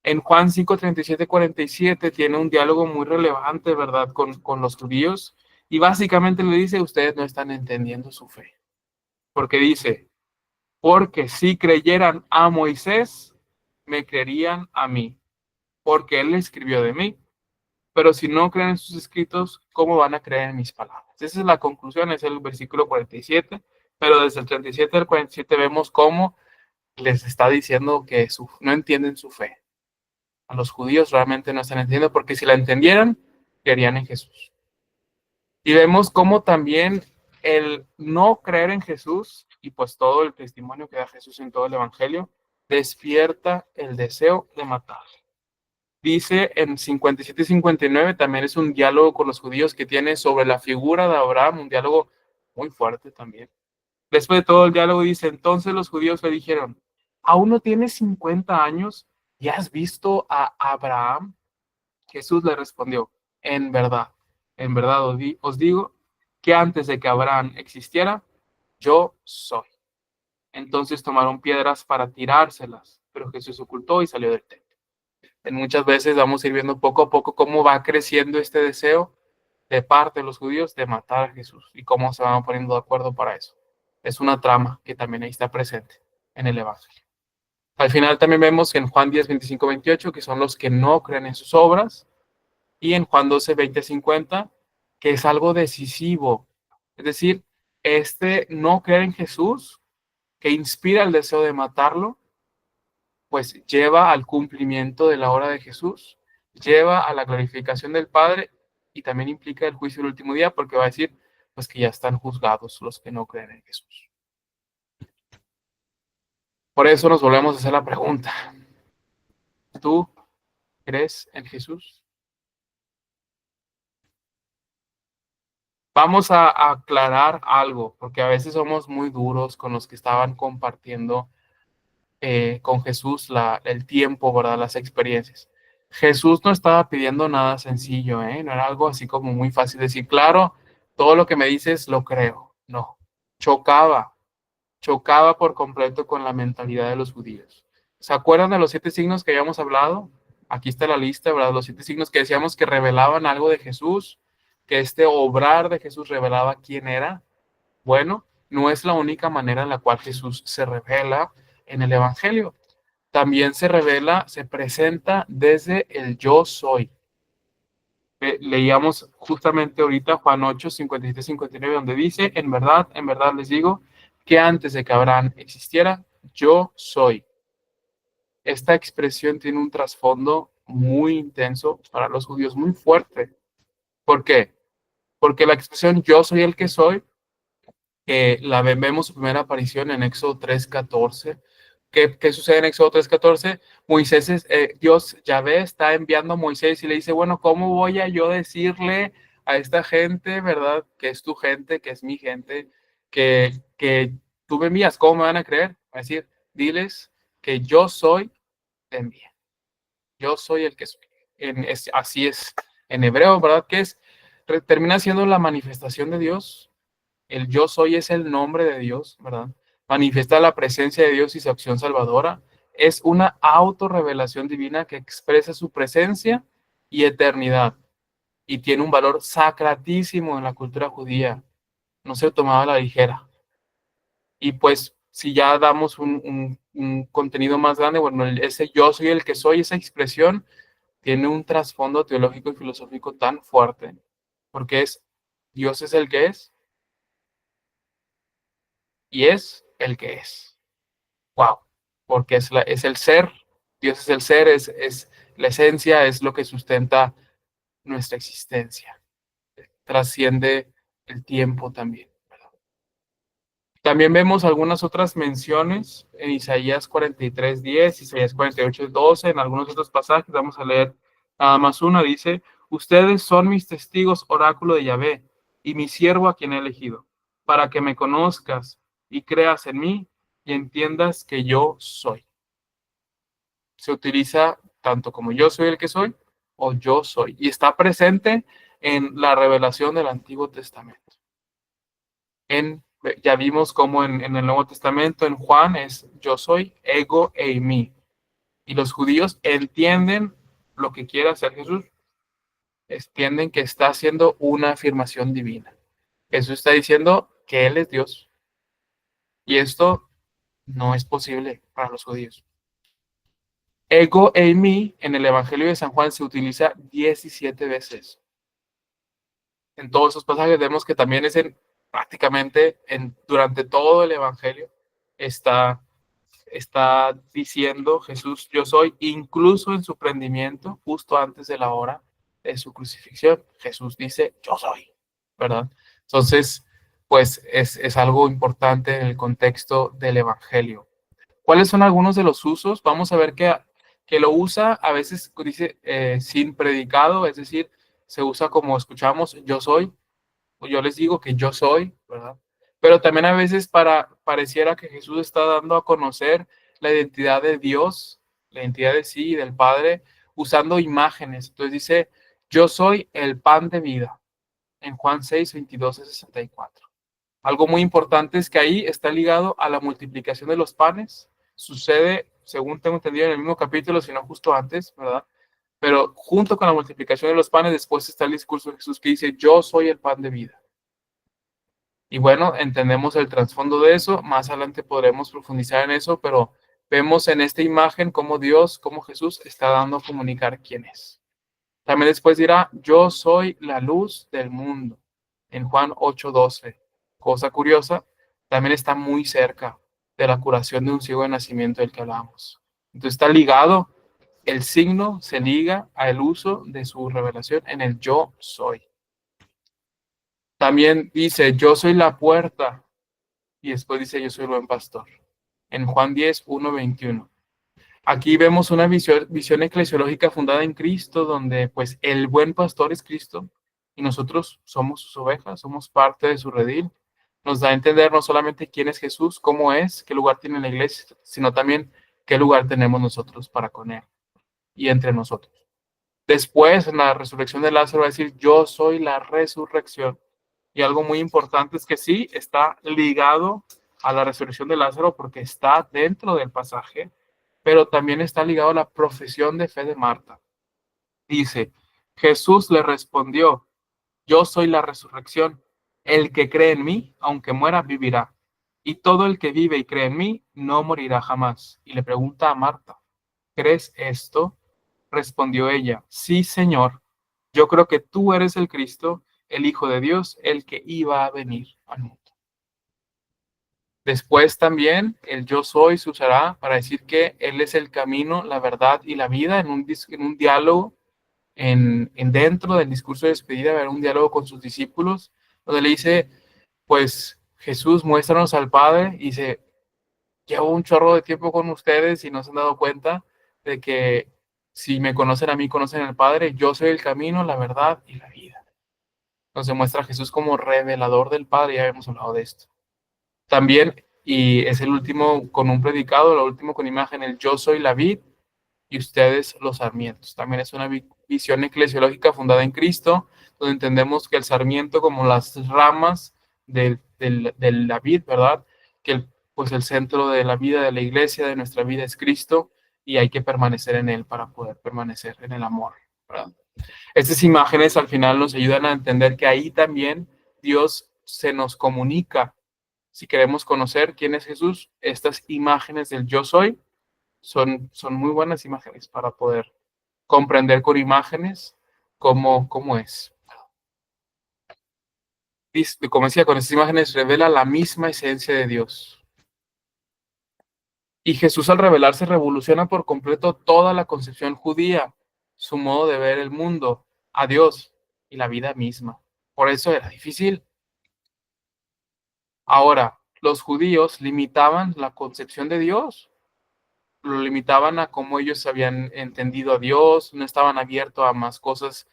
En Juan 5, 37, 47 tiene un diálogo muy relevante, ¿verdad? Con los judíos. Y básicamente le dice, ustedes no están entendiendo su fe. Porque dice, porque si creyeran a Moisés, me creerían a mí, porque él escribió de mí. Pero si no creen en sus escritos, ¿cómo van a creer en mis palabras? Esa es la conclusión, es el versículo 47, pero desde el 37 al 47 vemos cómo les está diciendo que no entienden su fe. A los judíos realmente no están entendiendo, porque si la entendieran, creerían en Jesús. Y vemos cómo también el no creer en Jesús, y pues todo el testimonio que da Jesús en todo el Evangelio, despierta el deseo de matar. Dice en 57 y 59, también es un diálogo con los judíos que tiene sobre la figura de Abraham, un diálogo muy fuerte también. Después de todo el diálogo dice, entonces los judíos le dijeron, ¿aún no tienes 50 años y has visto a Abraham? Jesús le respondió, en verdad os digo que antes de que Abraham existiera, yo soy. Entonces tomaron piedras para tirárselas, pero Jesús ocultó y salió del templo. Muchas veces vamos a ir viendo poco a poco cómo va creciendo este deseo de parte de los judíos de matar a Jesús y cómo se van poniendo de acuerdo para eso. Es una trama que también ahí está presente en el Evangelio. Al final también vemos en Juan 10, 25, 28, que son los que no creen en sus obras, y en Juan 12, 20, 50, que es algo decisivo. Es decir, este no creer en Jesús, que inspira el deseo de matarlo, pues lleva al cumplimiento de la hora de Jesús, lleva a la glorificación del Padre y también implica el juicio del último día, porque va a decir pues que ya están juzgados los que no creen en Jesús. Por eso nos volvemos a hacer la pregunta, ¿tú crees en Jesús? Vamos a aclarar algo, porque a veces somos muy duros con los que estaban compartiendo con Jesús el tiempo, ¿verdad? Las experiencias. Jesús no estaba pidiendo nada sencillo, ¿eh? No era algo así como muy fácil de decir, claro, todo lo que me dices lo creo. No, chocaba por completo con la mentalidad de los judíos. ¿Se acuerdan de los 7 signos que habíamos hablado? Aquí está la lista, ¿verdad? Los 7 signos que decíamos que revelaban algo de Jesús, que este obrar de Jesús revelaba quién era. Bueno, no es la única manera en la cual Jesús se revela en el Evangelio. También se revela, se presenta desde el yo soy. Leíamos justamente ahorita Juan 8, 57, 59, donde dice, en verdad les digo, que antes de que Abraham existiera, yo soy. Esta expresión tiene un trasfondo muy intenso para los judíos, muy fuerte. ¿Por qué? Porque la expresión yo soy el que soy, la vemos su primera aparición en Éxodo 3:14. ¿Qué sucede en Éxodo 3:14? Dios, Yahvé, está enviando a Moisés y le dice, bueno, ¿cómo voy a yo decirle a esta gente, verdad, que es tu gente, que es mi gente, que tú me envías? ¿Cómo me van a creer? Va a decir, diles que yo soy, te envía. Yo soy el que soy. Así es en hebreo, ¿verdad? Que termina siendo la manifestación de Dios. El yo soy es el nombre de Dios, ¿verdad? Manifiesta la presencia de Dios y su acción salvadora. Es una autorrevelación divina que expresa su presencia y eternidad. Y tiene un valor sacratísimo en la cultura judía. No se tomaba a la ligera. Y pues, si ya damos un contenido más grande, bueno, ese yo soy el que soy, esa expresión tiene un trasfondo teológico y filosófico tan fuerte. Porque Dios es el que es. Y es el que es. Wow, porque es el ser, Dios es el ser, es la esencia, es lo que sustenta nuestra existencia. Trasciende el tiempo también, ¿verdad? También vemos algunas otras menciones en Isaías 43:10, Isaías 48:12, en algunos otros pasajes, vamos a leer nada más una, dice, Ustedes son mis testigos, oráculo de Yahvé, y mi siervo a quien he elegido, para que me conozcas y creas en mí y entiendas que yo soy. Se utiliza tanto como yo soy el que soy o yo soy. Y está presente en la revelación del Antiguo Testamento. Ya vimos cómo en el Nuevo Testamento, en Juan, es yo soy, ego e eimi. Y los judíos entienden lo que quiere hacer Jesús. Entienden que está haciendo una afirmación divina. Jesús está diciendo que Él es Dios. Y esto no es posible para los judíos. Ego eimi en el Evangelio de San Juan se utiliza 17 veces. En todos esos pasajes vemos que también es prácticamente durante todo el Evangelio está diciendo Jesús yo soy, incluso en su prendimiento, justo antes de la hora de su crucifixión. Jesús dice yo soy, ¿verdad? Entonces, pues es algo importante en el contexto del Evangelio. ¿Cuáles son algunos de los usos? Vamos a ver que lo usa a veces, dice, sin predicado, es decir, se usa como escuchamos, yo soy, o yo les digo que yo soy, ¿verdad? Pero también a veces pareciera que Jesús está dando a conocer la identidad de Dios, la identidad de sí y del Padre, usando imágenes. Entonces dice, yo soy el pan de vida, en Juan 6, 22-64. Algo muy importante es que ahí está ligado a la multiplicación de los panes. Sucede, según tengo entendido, en el mismo capítulo, sino justo antes, ¿verdad? Pero junto con la multiplicación de los panes, después está el discurso de Jesús que dice, yo soy el pan de vida. Y bueno, entendemos el trasfondo de eso. Más adelante podremos profundizar en eso, pero vemos en esta imagen cómo Dios, cómo Jesús está dando a comunicar quién es. También después dirá, yo soy la luz del mundo, en Juan 8:12. Cosa curiosa, también está muy cerca de la curación de un ciego de nacimiento del que hablamos. Entonces está ligado, el signo se liga al uso de su revelación en el yo soy. También dice, yo soy la puerta, y después dice, yo soy el buen pastor, en Juan 10:1-21. Aquí vemos una visión eclesiológica fundada en Cristo, donde pues el buen pastor es Cristo y nosotros somos sus ovejas, somos parte de su redil. Nos da a entender no solamente quién es Jesús, cómo es, qué lugar tiene la iglesia, sino también qué lugar tenemos nosotros para con él y entre nosotros. Después, en la resurrección de Lázaro, va a decir, yo soy la resurrección. Y algo muy importante es que sí, está ligado a la resurrección de Lázaro porque está dentro del pasaje, pero también está ligado a la profesión de fe de Marta. Dice, Jesús le respondió, yo soy la resurrección. El que cree en mí, aunque muera, vivirá. Y todo el que vive y cree en mí, no morirá jamás. Y le pregunta a Marta, ¿crees esto? Respondió ella, sí, Señor. Yo creo que tú eres el Cristo, el Hijo de Dios, el que iba a venir al mundo. Después también el yo soy se usará para decir que Él es el camino, la verdad y la vida en un diálogo, dentro del discurso de despedida, habrá un diálogo con sus discípulos, donde le dice, pues Jesús, muéstranos al Padre, y dice, llevo un chorro de tiempo con ustedes y no se han dado cuenta de que si me conocen a mí, conocen al Padre, yo soy el camino, la verdad y la vida. Entonces muestra a Jesús como revelador del Padre, ya habíamos hablado de esto. También, y es el último con un predicado, lo último con imagen, el yo soy la vid y ustedes los sarmientos. También es una visión eclesiológica fundada en Cristo, donde entendemos que el sarmiento como las ramas de la vid, ¿verdad? Que pues el centro de la vida de la iglesia, de nuestra vida es Cristo, y hay que permanecer en él para poder permanecer en el amor, ¿verdad? Estas imágenes al final nos ayudan a entender que ahí también Dios se nos comunica. Si queremos conocer quién es Jesús, estas imágenes del yo soy son muy buenas imágenes para poder comprender con imágenes cómo es. Como decía, con estas imágenes revela la misma esencia de Dios. Y Jesús al revelarse revoluciona por completo toda la concepción judía, su modo de ver el mundo, a Dios y la vida misma. Por eso era difícil. Ahora, los judíos limitaban la concepción de Dios, lo limitaban a cómo ellos habían entendido a Dios, no estaban abiertos a más cosas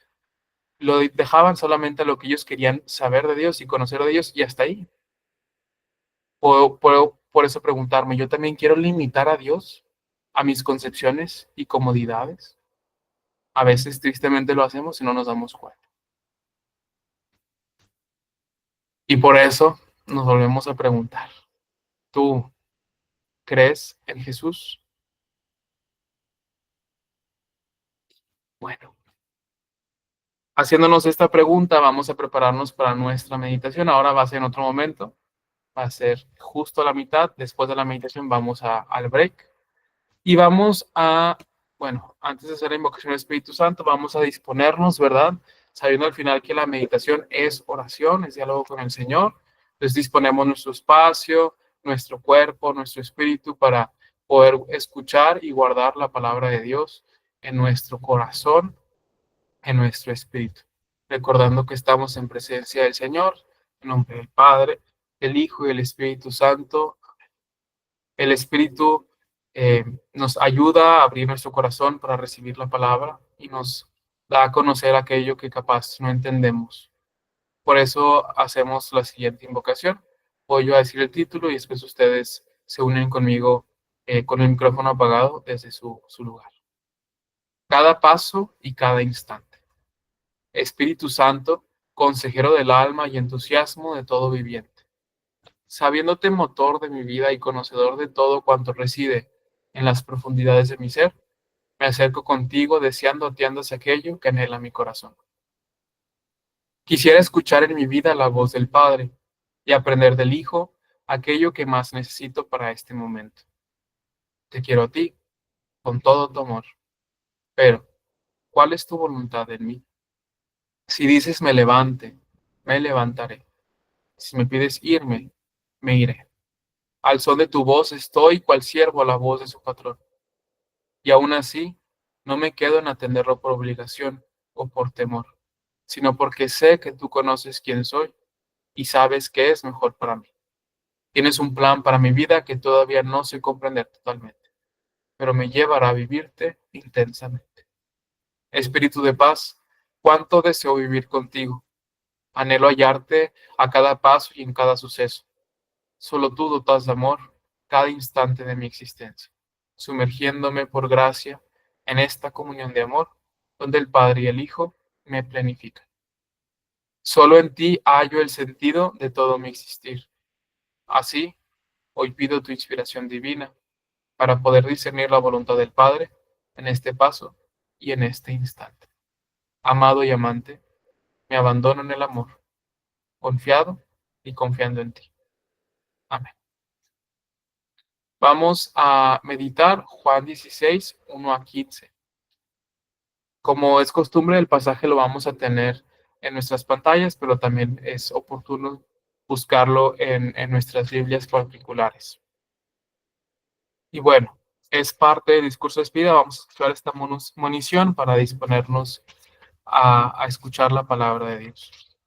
lo dejaban solamente a lo que ellos querían saber de Dios y conocer de Dios y hasta ahí. Puedo por eso preguntarme, ¿yo también quiero limitar a Dios a mis concepciones y comodidades? A veces tristemente lo hacemos y no nos damos cuenta. Y por eso nos volvemos a preguntar, ¿tú crees en Jesús? Bueno, haciéndonos esta pregunta, vamos a prepararnos para nuestra meditación. Ahora va a ser en otro momento, va a ser justo a la mitad. Después de la meditación vamos al break. Y vamos a, bueno, antes de hacer la invocación del Espíritu Santo, vamos a disponernos, ¿verdad? Sabiendo al final que la meditación es oración, es diálogo con el Señor. Entonces disponemos nuestro espacio, nuestro cuerpo, nuestro espíritu para poder escuchar y guardar la palabra de Dios en nuestro corazón, en nuestro espíritu. Recordando que estamos en presencia del Señor, en nombre del Padre, del Hijo y del Espíritu Santo. El Espíritu nos ayuda a abrir nuestro corazón para recibir la palabra y nos da a conocer aquello que capaz no entendemos. Por eso hacemos la siguiente invocación. Voy yo a decir el título y después ustedes se unen conmigo con el micrófono apagado desde su lugar. Cada paso y cada instante. Espíritu Santo, consejero del alma y entusiasmo de todo viviente. Sabiéndote motor de mi vida y conocedor de todo cuanto reside en las profundidades de mi ser, me acerco contigo deseando atiendas aquello que anhela mi corazón. Quisiera escuchar en mi vida la voz del Padre y aprender del Hijo aquello que más necesito para este momento. Te quiero a ti, con todo tu amor. Pero, ¿cuál es tu voluntad en mí? Si dices me levante, me levantaré. Si me pides irme, me iré. Al son de tu voz estoy cual siervo a la voz de su patrón. Y aún así, no me quedo en atenderlo por obligación o por temor, sino porque sé que tú conoces quién soy y sabes qué es mejor para mí. Tienes un plan para mi vida que todavía no sé comprender totalmente, pero me llevará a vivirte intensamente. Espíritu de paz, cuánto deseo vivir contigo. Anhelo hallarte a cada paso y en cada suceso. Solo tú dotas de amor cada instante de mi existencia, sumergiéndome por gracia en esta comunión de amor, donde el Padre y el Hijo me planifican. Solo en ti hallo el sentido de todo mi existir. Así, hoy pido tu inspiración divina para poder discernir la voluntad del Padre en este paso y en este instante. Amado y amante, me abandono en el amor, confiado y confiando en ti. Amén. Vamos a meditar Juan 16, 1 a 15. Como es costumbre, el pasaje lo vamos a tener en nuestras pantallas, pero también es oportuno buscarlo en nuestras Biblias particulares. Y bueno, es parte del discurso de despedida. Vamos a escuchar esta munición para disponernos a escuchar la palabra de Dios.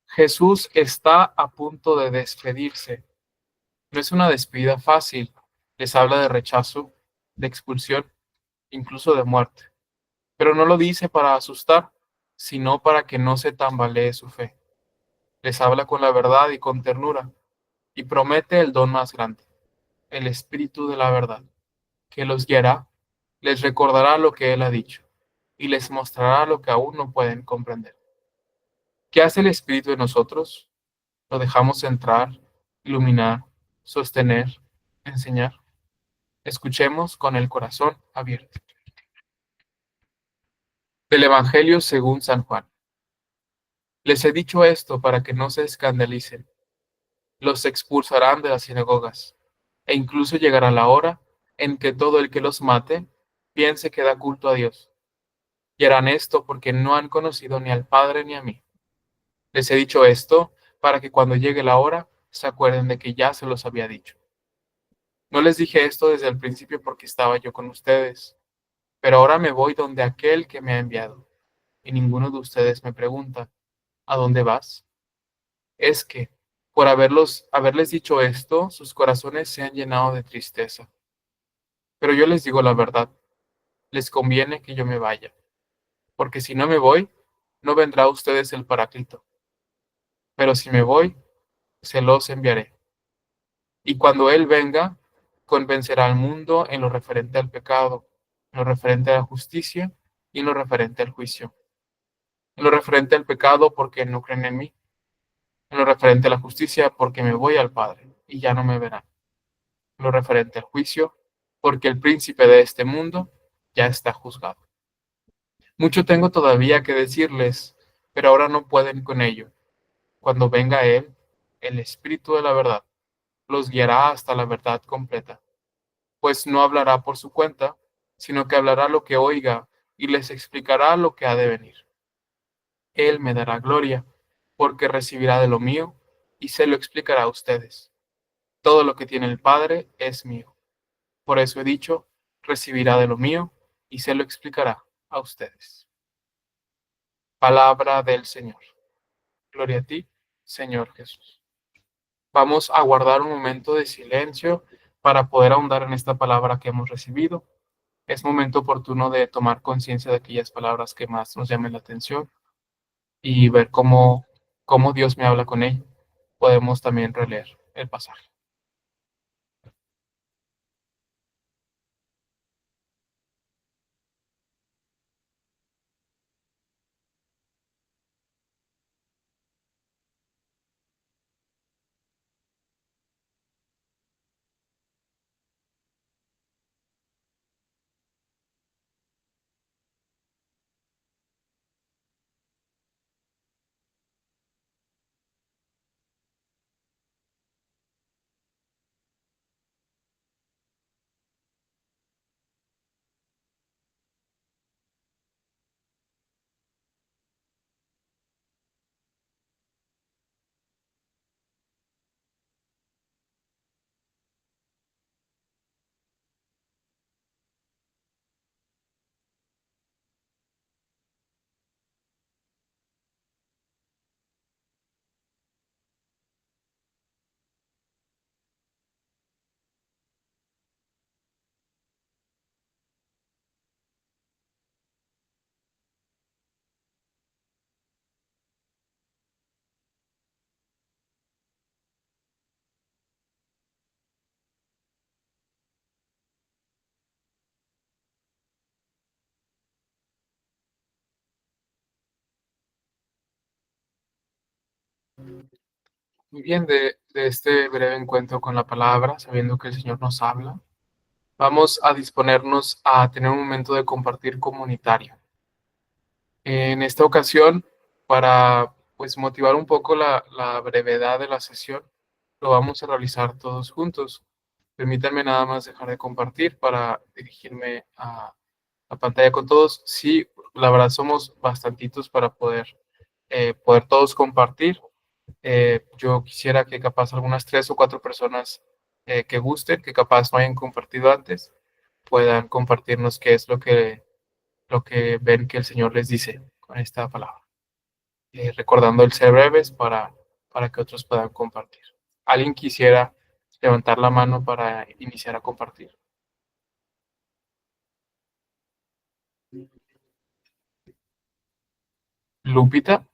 Jesús está a punto de despedirse. No es una despedida fácil. Les habla de rechazo, de expulsión, incluso de muerte. Pero no lo dice para asustar, sino para que no se tambalee su fe. Les habla con la verdad y con ternura, y promete el don más grande, el Espíritu de la verdad, que los guiará, les recordará lo que Él ha dicho, y les mostrará lo que aún no pueden comprender. ¿Qué hace el Espíritu de nosotros? Lo dejamos entrar, iluminar, sostener, enseñar. Escuchemos con el corazón abierto. Del Evangelio según San Juan. Les he dicho esto para que no se escandalicen. Los expulsarán de las sinagogas, e incluso llegará la hora en que todo el que los mate piense que da culto a Dios. Y harán esto porque no han conocido ni al Padre ni a mí. Les he dicho esto para que cuando llegue la hora se acuerden de que ya se los había dicho. No les dije esto desde el principio porque estaba yo con ustedes, pero ahora me voy donde aquel que me ha enviado. Y ninguno de ustedes me pregunta, ¿a dónde vas? Es que, por haberles dicho esto, sus corazones se han llenado de tristeza. Pero yo les digo la verdad, les conviene que yo me vaya, porque si no me voy, no vendrá a ustedes el Paráclito. Pero si me voy, se los enviaré. Y cuando Él venga, convencerá al mundo en lo referente al pecado, en lo referente a la justicia y en lo referente al juicio. En lo referente al pecado, porque no creen en mí. En lo referente a la justicia, porque me voy al Padre y ya no me verán. En lo referente al juicio, porque el príncipe de este mundo ya está juzgado. Mucho tengo todavía que decirles, pero ahora no pueden con ello. Cuando venga Él, el Espíritu de la verdad, los guiará hasta la verdad completa, pues no hablará por su cuenta, sino que hablará lo que oiga y les explicará lo que ha de venir. Él me dará gloria, porque recibirá de lo mío y se lo explicará a ustedes. Todo lo que tiene el Padre es mío. Por eso he dicho, recibirá de lo mío y se lo explicará a ustedes. Palabra del Señor. Gloria a ti, Señor Jesús. Vamos a guardar un momento de silencio para poder ahondar en esta palabra que hemos recibido. Es momento oportuno de tomar conciencia de aquellas palabras que más nos llamen la atención y ver cómo Dios me habla con ella. Podemos también releer el pasaje. Muy bien, de este breve encuentro con la palabra, sabiendo que el Señor nos habla, vamos a disponernos a tener un momento de compartir comunitario. En esta ocasión, para pues motivar un poco la brevedad de la sesión, lo vamos a realizar todos juntos. Permítanme nada más dejar de compartir para dirigirme a la pantalla con todos. Sí, la verdad somos bastantitos para poder todos compartir. Yo quisiera que capaz algunas 3 o 4 personas que gusten, que capaz no hayan compartido antes, puedan compartirnos qué es lo que ven que el Señor les dice con esta palabra. Recordando el ser breves para que otros puedan compartir. ¿Alguien quisiera levantar la mano para iniciar a compartir? Lupita.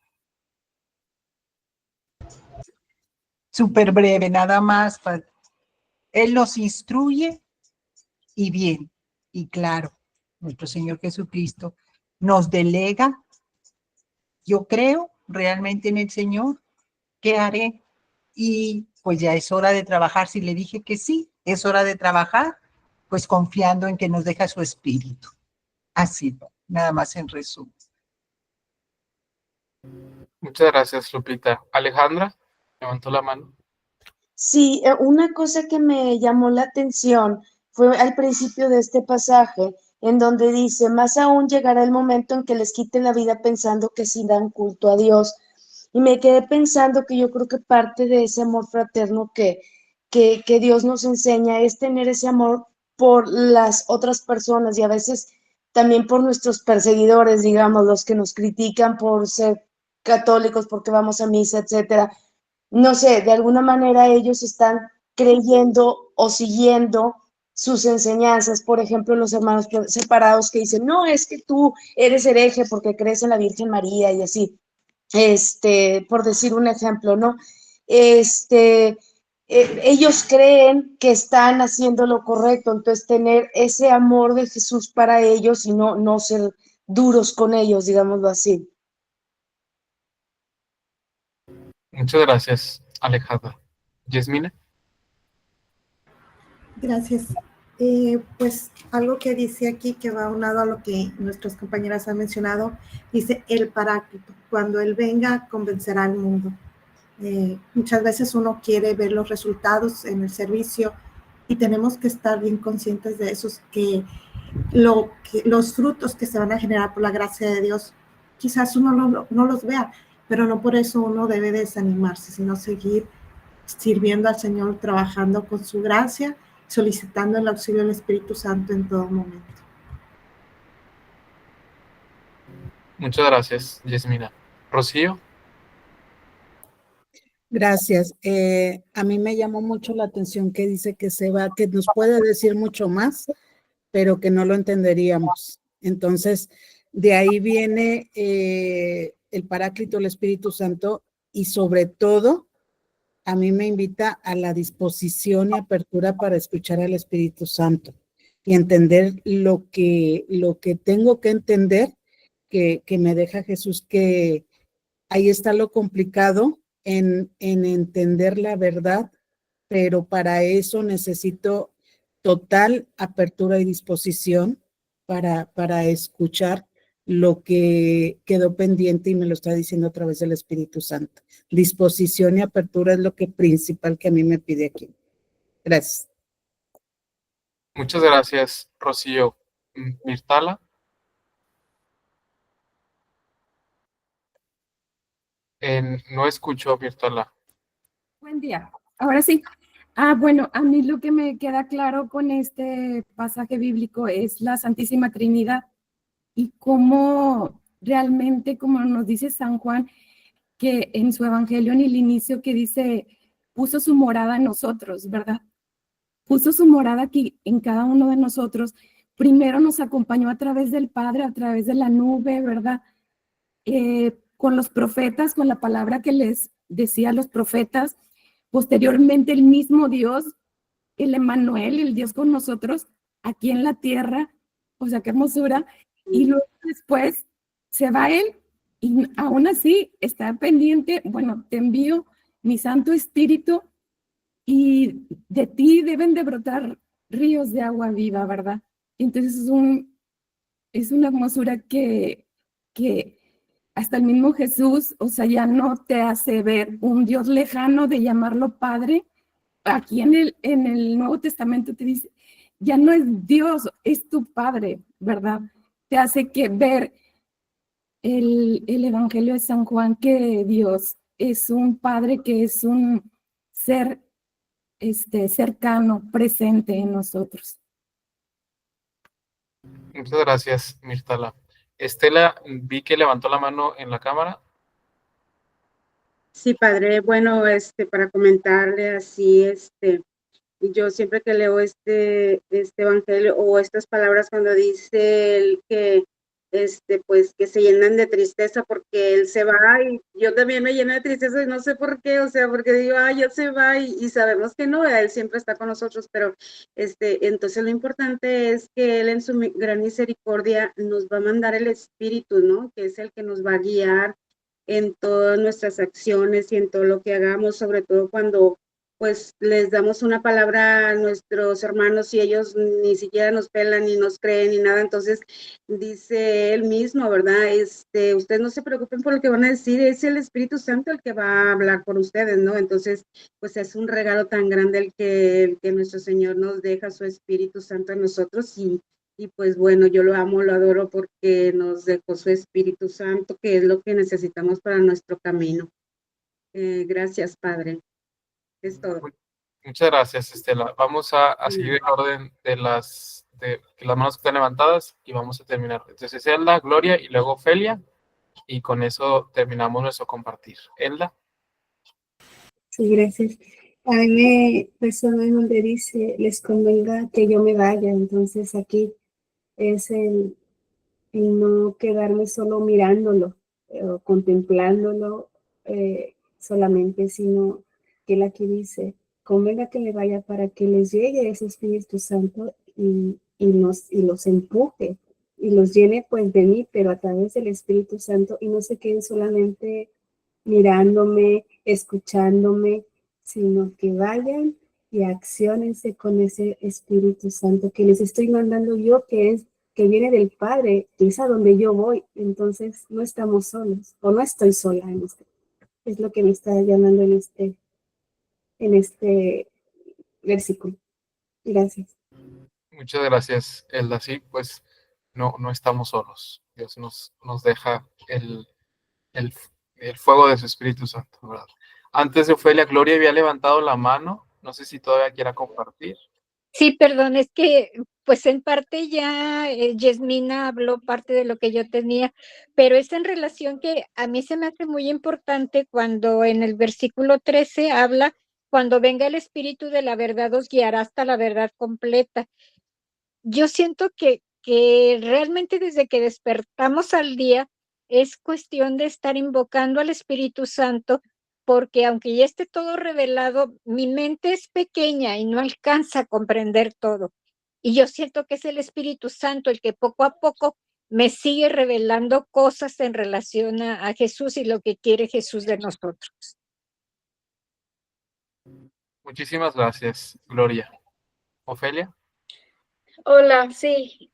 Súper breve, nada más. Él nos instruye y bien, y claro, nuestro Señor Jesucristo nos delega. Yo creo realmente en el Señor. ¿Qué haré? Y pues ya es hora de trabajar. Si le dije que sí, es hora de trabajar, pues confiando en que nos deja su espíritu. Así, nada más en resumen. Muchas gracias, Lupita. Alejandra, levantó la mano. Sí, una cosa que me llamó la atención fue al principio de este pasaje, en donde dice, más aún llegará el momento en que les quiten la vida pensando que sí dan culto a Dios. Y me quedé pensando que yo creo que parte de ese amor fraterno que Dios nos enseña es tener ese amor por las otras personas y a veces también por nuestros perseguidores, digamos, los que nos critican por ser católicos, porque vamos a misa, etcétera. No sé, de alguna manera ellos están creyendo o siguiendo sus enseñanzas, por ejemplo, los hermanos separados que dicen, no, es que tú eres hereje porque crees en la Virgen María y así, por decir un ejemplo, ¿no? Ellos creen que están haciendo lo correcto, entonces tener ese amor de Jesús para ellos y no ser duros con ellos, digámoslo así. Muchas gracias, Alejandra. Yasmina. Gracias. Pues algo que dice aquí que va aunado a lo que nuestras compañeras han mencionado, dice el Paráclito. Cuando Él venga, convencerá al mundo. Muchas veces uno quiere ver los resultados en el servicio y tenemos que estar bien conscientes de esos que los frutos que se van a generar por la gracia de Dios, quizás uno no los vea, pero no por eso uno debe desanimarse, sino seguir sirviendo al Señor, trabajando con su gracia, solicitando el auxilio del Espíritu Santo en todo momento. Muchas gracias, Yasmina. Rocío. Gracias. A mí me llamó mucho la atención que dice que que nos puede decir mucho más, pero que no lo entenderíamos. Entonces, de ahí viene el Paráclito, el Espíritu Santo, y sobre todo, a mí me invita a la disposición y apertura para escuchar al Espíritu Santo y entender lo que tengo que entender, que me deja Jesús, que ahí está lo complicado en entender la verdad, pero para eso necesito total apertura y disposición para escuchar lo que quedó pendiente y me lo está diciendo a través del Espíritu Santo. Disposición y apertura es lo que principal que a mí me pide aquí. Gracias. Muchas gracias, Rocío. Mirtala. No escucho, Mirtala. Buen día. Ahora sí. Bueno, a mí lo que me queda claro con este pasaje bíblico es la Santísima Trinidad y cómo realmente, como nos dice San Juan, que en su evangelio en el inicio que dice, puso su morada en nosotros, ¿verdad? Puso su morada aquí en cada uno de nosotros. Primero nos acompañó a través del Padre, a través de la nube, ¿verdad? Con los profetas, con la palabra que les decía a los profetas. Posteriormente el mismo Dios, el Emmanuel, el Dios con nosotros, aquí en la tierra, o sea, qué hermosura. Y luego después se va Él y aún así está pendiente, bueno, te envío mi Santo Espíritu y de ti deben de brotar ríos de agua viva, ¿verdad? Entonces es una hermosura que hasta el mismo Jesús, o sea, ya no te hace ver un Dios lejano de llamarlo Padre. Aquí en el Nuevo Testamento te dice, ya no es Dios, es tu Padre, ¿verdad? Te hace que ver el Evangelio de San Juan, que Dios es un Padre, que es un ser cercano, presente en nosotros. Muchas gracias, Mirtala. Estela, vi que levantó la mano en la cámara. Sí, padre, bueno, para comentarle así, yo siempre que leo este evangelio o estas palabras cuando dice el que, pues que se llenan de tristeza porque él se va y yo también me lleno de tristeza y no sé por qué, o sea, porque digo, ya se va y sabemos que no, él siempre está con nosotros, pero entonces lo importante es que él en su gran misericordia nos va a mandar el Espíritu, ¿no? Que es el que nos va a guiar en todas nuestras acciones y en todo lo que hagamos, sobre todo cuando pues les damos una palabra a nuestros hermanos y ellos ni siquiera nos pelan ni nos creen ni nada, entonces dice él mismo, ¿verdad? Ustedes no se preocupen por lo que van a decir, es el Espíritu Santo el que va a hablar por ustedes, ¿no? Entonces, pues es un regalo tan grande el que nuestro Señor nos deja su Espíritu Santo en nosotros y pues bueno, yo lo amo, lo adoro porque nos dejó su Espíritu Santo, que es lo que necesitamos para nuestro camino. Gracias, Padre. Es todo. Muchas gracias, Estela. Vamos a seguir el orden de las manos que están levantadas y vamos a terminar. Entonces, Elda, Gloria y luego Ofelia. Y con eso terminamos nuestro compartir. Elda. Sí, gracias. A mí me resuena en donde dice, les convenga que yo me vaya. Entonces aquí es el no quedarme solo mirándolo o contemplándolo solamente, sino que él aquí dice, convenga que me vaya para que les llegue ese Espíritu Santo y los empuje y los llene pues de mí, pero a través del Espíritu Santo y no se queden solamente mirándome, escuchándome, sino que vayan y acciónense con ese Espíritu Santo que les estoy mandando yo, que viene del Padre, que es a donde yo voy. Entonces no estamos solos, o no estoy sola en este. Es lo que me está llamando en este versículo. Gracias. Muchas gracias, Elda. Sí, pues no estamos solos. Dios nos deja el, el fuego de su Espíritu Santo, ¿verdad? Antes de Ofelia, Gloria había levantado la mano. No sé si todavía quiera compartir. Sí, perdón, es que pues en parte ya Yasmina habló parte de lo que yo tenía, pero es en relación que a mí se me hace muy importante cuando en el versículo 13 habla, cuando venga el Espíritu de la verdad os guiará hasta la verdad completa. Yo siento que realmente desde que despertamos al día es cuestión de estar invocando al Espíritu Santo, porque aunque ya esté todo revelado, mi mente es pequeña y no alcanza a comprender todo. Y yo siento que es el Espíritu Santo el que poco a poco me sigue revelando cosas en relación a Jesús y lo que quiere Jesús de nosotros. Muchísimas gracias, Gloria. Ofelia. Hola, sí,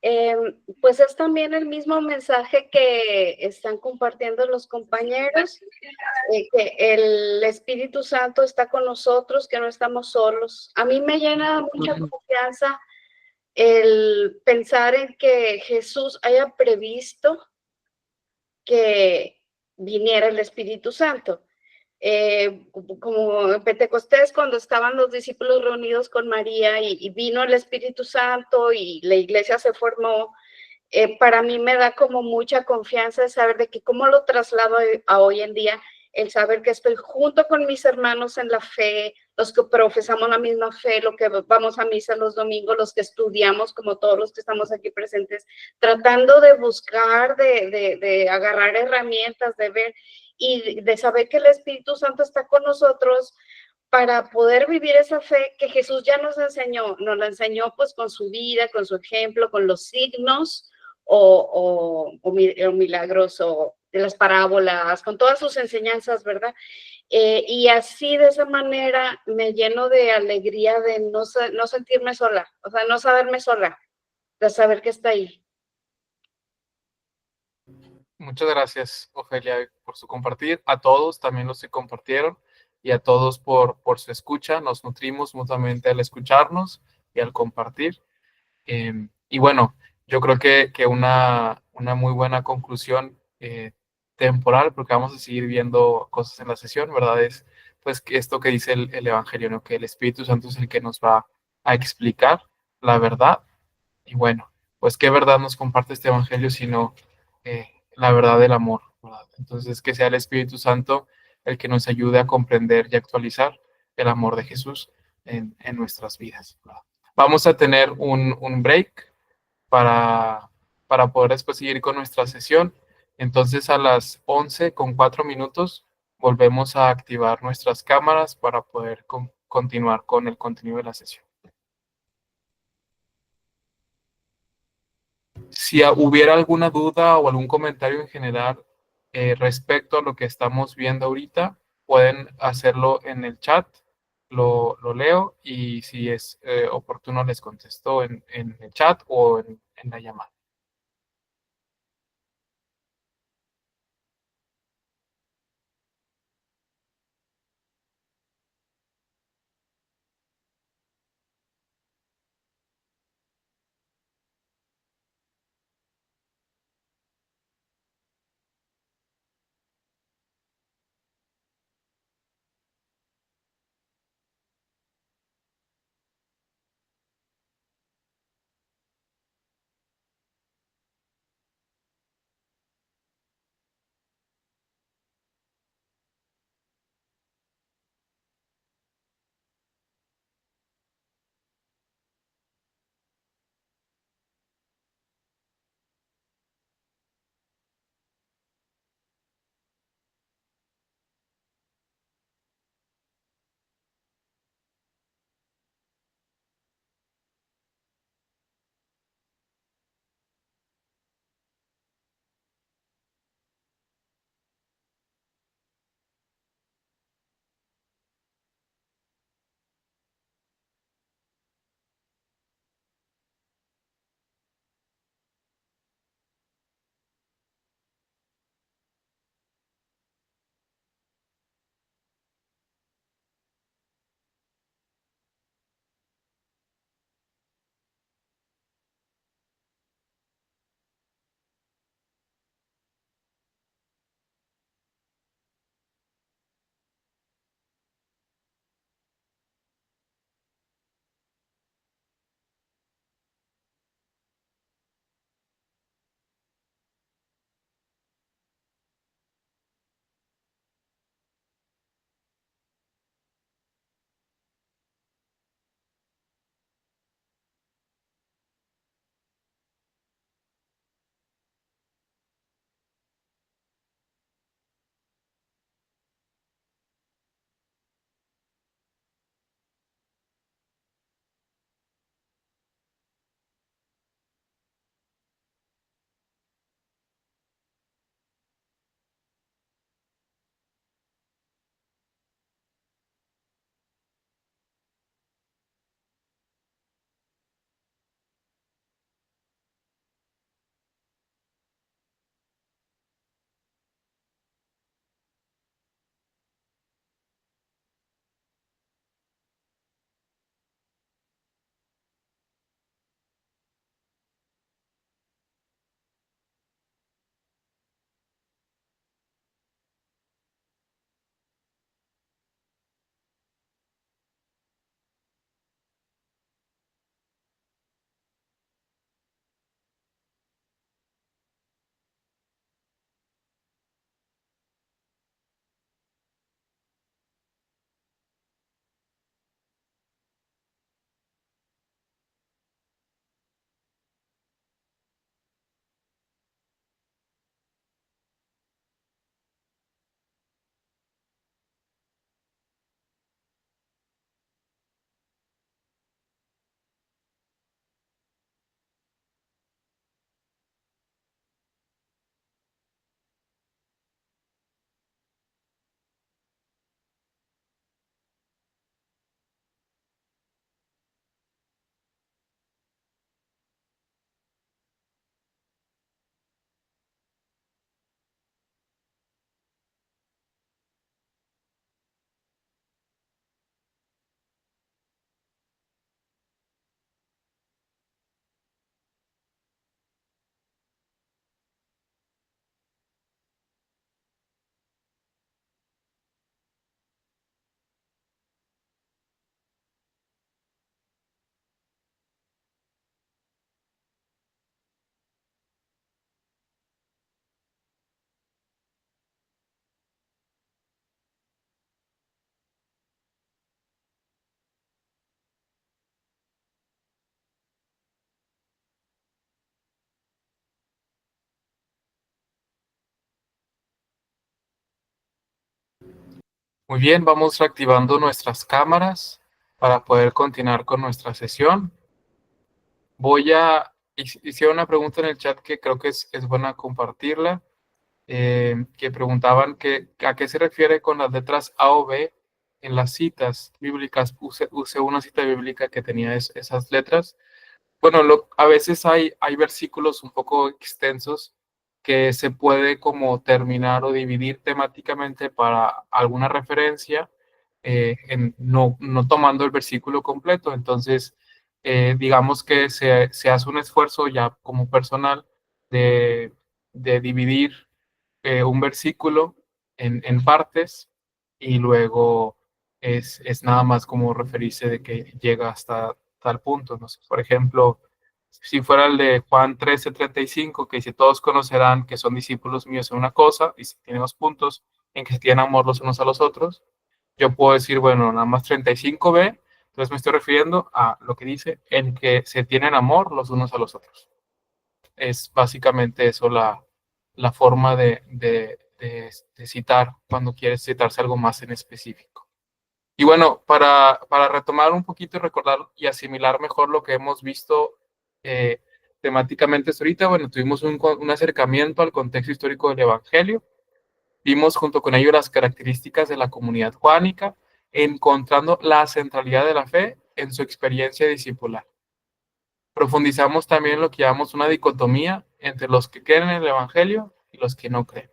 pues es también el mismo mensaje que están compartiendo los compañeros, que el Espíritu Santo está con nosotros, que no estamos solos. A mí me llena mucha confianza el pensar en que Jesús haya previsto que viniera el Espíritu Santo. Como en Pentecostés, cuando estaban los discípulos reunidos con María y vino el Espíritu Santo y la iglesia se formó, para mí me da como mucha confianza de saber de que cómo lo traslado a hoy en día, el saber que estoy junto con mis hermanos en la fe, los que profesamos la misma fe, los que vamos a misa los domingos, los que estudiamos, como todos los que estamos aquí presentes, tratando de buscar, de agarrar herramientas, de ver y de saber que el Espíritu Santo está con nosotros para poder vivir esa fe que Jesús ya nos la enseñó pues con su vida, con su ejemplo, con los signos o milagros o de las parábolas, con todas sus enseñanzas, ¿verdad? Y así de esa manera me lleno de alegría de no sentirme sola, o sea, no saberme sola, de saber que está ahí. Muchas gracias, Ofelia, por su compartir. A todos también los que compartieron y a todos por su escucha. Nos nutrimos mutuamente al escucharnos y al compartir. Y bueno, yo creo que una muy buena conclusión temporal, porque vamos a seguir viendo cosas en la sesión, ¿verdad? Es pues que esto que dice el Evangelio, ¿no? Que el Espíritu Santo es el que nos va a explicar la verdad. Y bueno, pues qué verdad nos comparte este Evangelio, sino la verdad del amor, ¿verdad? Entonces, que sea el Espíritu Santo el que nos ayude a comprender y actualizar el amor de Jesús en nuestras vidas, ¿verdad? Vamos a tener un break para, para poder después seguir con nuestra sesión. Entonces, a las 11:04 volvemos a activar nuestras cámaras para poder continuar con el contenido de la sesión. Si hubiera alguna duda o algún comentario en general respecto a lo que estamos viendo ahorita, pueden hacerlo en el chat, lo leo y si es oportuno les contesto en el chat o en la llamada. Muy bien, vamos reactivando nuestras cámaras para poder continuar con nuestra sesión. Hicieron una pregunta en el chat que creo que es buena compartirla, que preguntaban a qué se refiere con las letras A o B en las citas bíblicas. Usé una cita bíblica que tenía esas letras. Bueno, a veces hay versículos un poco extensos que se puede como terminar o dividir temáticamente para alguna referencia, no tomando el versículo completo. Entonces, digamos que se hace un esfuerzo ya como personal de dividir un versículo en partes, y luego es nada más como referirse de que llega hasta tal punto. No sé, por ejemplo, si fuera el de Juan 13:35, que dice: todos conocerán que son discípulos míos en una cosa, y si tiene 2 puntos, en que se tienen amor los unos a los otros, yo puedo decir, bueno, nada más 35b, entonces me estoy refiriendo a lo que dice en que se tienen amor los unos a los otros. Es básicamente eso la forma de citar cuando quieres citarse algo más en específico. Y bueno, para retomar un poquito y recordar y asimilar mejor lo que hemos visto temáticamente hasta ahorita, bueno, tuvimos un acercamiento al contexto histórico del Evangelio. Vimos junto con ello las características de la comunidad juánica, encontrando la centralidad de la fe en su experiencia discipular. Profundizamos también lo que llamamos una dicotomía entre los que creen en el Evangelio y los que no creen.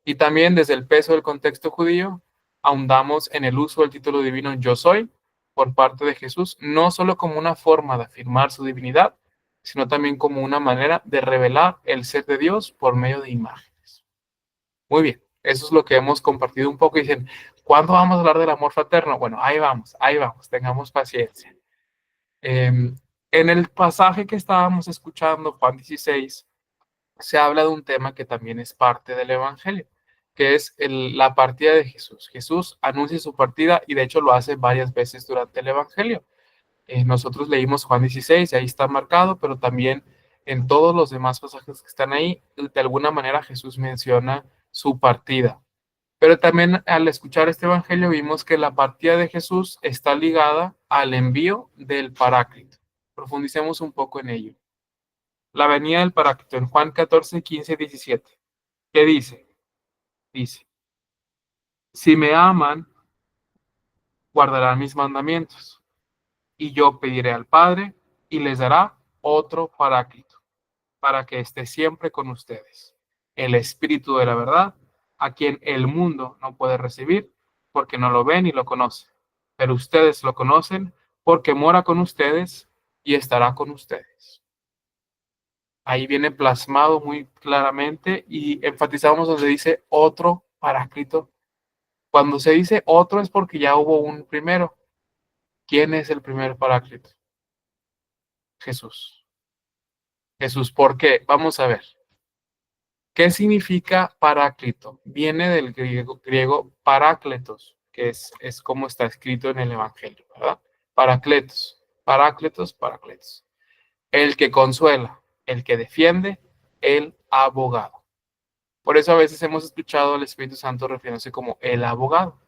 Y también desde el peso del contexto judío, ahondamos en el uso del título divino Yo Soy por parte de Jesús, no solo como una forma de afirmar su divinidad, sino también como una manera de revelar el ser de Dios por medio de imágenes. Muy bien, eso es lo que hemos compartido un poco. Y dicen, ¿cuándo vamos a hablar del amor fraterno? Bueno, ahí vamos, tengamos paciencia. En el pasaje que estábamos escuchando, Juan 16, se habla de un tema que también es parte del Evangelio, que es la partida de Jesús. Jesús anuncia su partida y de hecho lo hace varias veces durante el Evangelio. Nosotros leímos Juan 16 y ahí está marcado, pero también en todos los demás pasajes que están ahí, de alguna manera Jesús menciona su partida. Pero también al escuchar este Evangelio vimos que la partida de Jesús está ligada al envío del Paráclito. Profundicemos un poco en ello. La venida del Paráclito en Juan 14, 15, 17. ¿Qué dice? Dice: si me aman, guardarán mis mandamientos, y yo pediré al Padre, y les dará otro Paráclito, para que esté siempre con ustedes, el Espíritu de la verdad, a quien el mundo no puede recibir, porque no lo ve ni lo conoce. Pero ustedes lo conocen, porque mora con ustedes y estará con ustedes. Ahí viene plasmado muy claramente, y enfatizamos donde dice otro Paráclito. Cuando se dice otro es porque ya hubo un primero. ¿Quién es el primer Paráclito? Jesús. Jesús, ¿por qué? Vamos a ver. ¿Qué significa Paráclito? Viene del griego parácletos, que es como está escrito en el Evangelio, ¿verdad? Parácletos, parácletos, parácletos. El que consuela, el que defiende, el abogado. Por eso a veces hemos escuchado al Espíritu Santo refiriéndose como el abogado.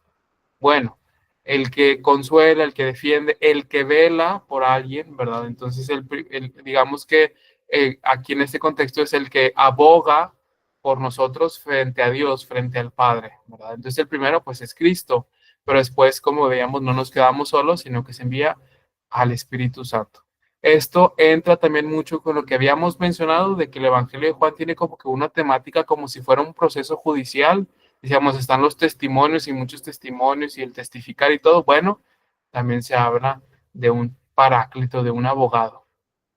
Bueno, el que consuela, el que defiende, el que vela por alguien, ¿verdad? Entonces, digamos que aquí en este contexto es el que aboga por nosotros frente a Dios, frente al Padre, ¿verdad? Entonces, el primero, pues, es Cristo, pero después, como veíamos, no nos quedamos solos, sino que se envía al Espíritu Santo. Esto entra también mucho con lo que habíamos mencionado de que el Evangelio de Juan tiene como que una temática como si fuera un proceso judicial. Decíamos, están los testimonios y muchos testimonios y el testificar y todo. Bueno, también se habla de un paráclito, de un abogado.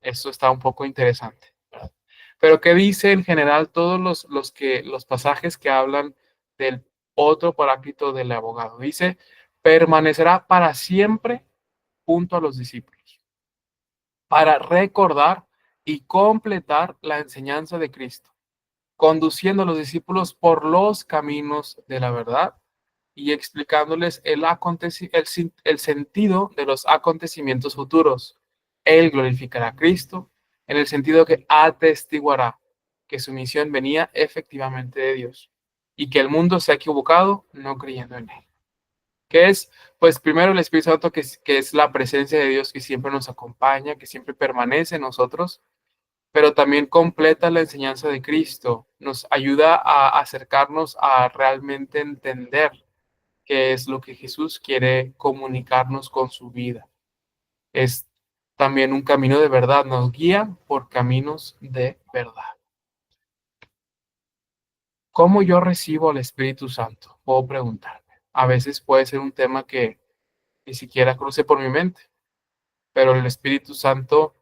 Eso está un poco interesante, ¿verdad? Pero ¿qué dice en general todos los pasajes que hablan del otro paráclito del abogado? Dice, permanecerá para siempre junto a los discípulos, para recordar y completar la enseñanza de Cristo, conduciendo a los discípulos por los caminos de la verdad y explicándoles el sentido de los acontecimientos futuros. Él glorificará a Cristo en el sentido que atestiguará que su misión venía efectivamente de Dios y que el mundo se ha equivocado no creyendo en él. ¿Qué es? Pues primero el Espíritu Santo, que es la presencia de Dios que siempre nos acompaña, que siempre permanece en nosotros, pero también completa la enseñanza de Cristo, nos ayuda a acercarnos a realmente entender qué es lo que Jesús quiere comunicarnos con su vida. Es también un camino de verdad, nos guía por caminos de verdad. ¿Cómo yo recibo al Espíritu Santo? Puedo preguntarme. A veces puede ser un tema que ni siquiera cruce por mi mente, pero el Espíritu Santo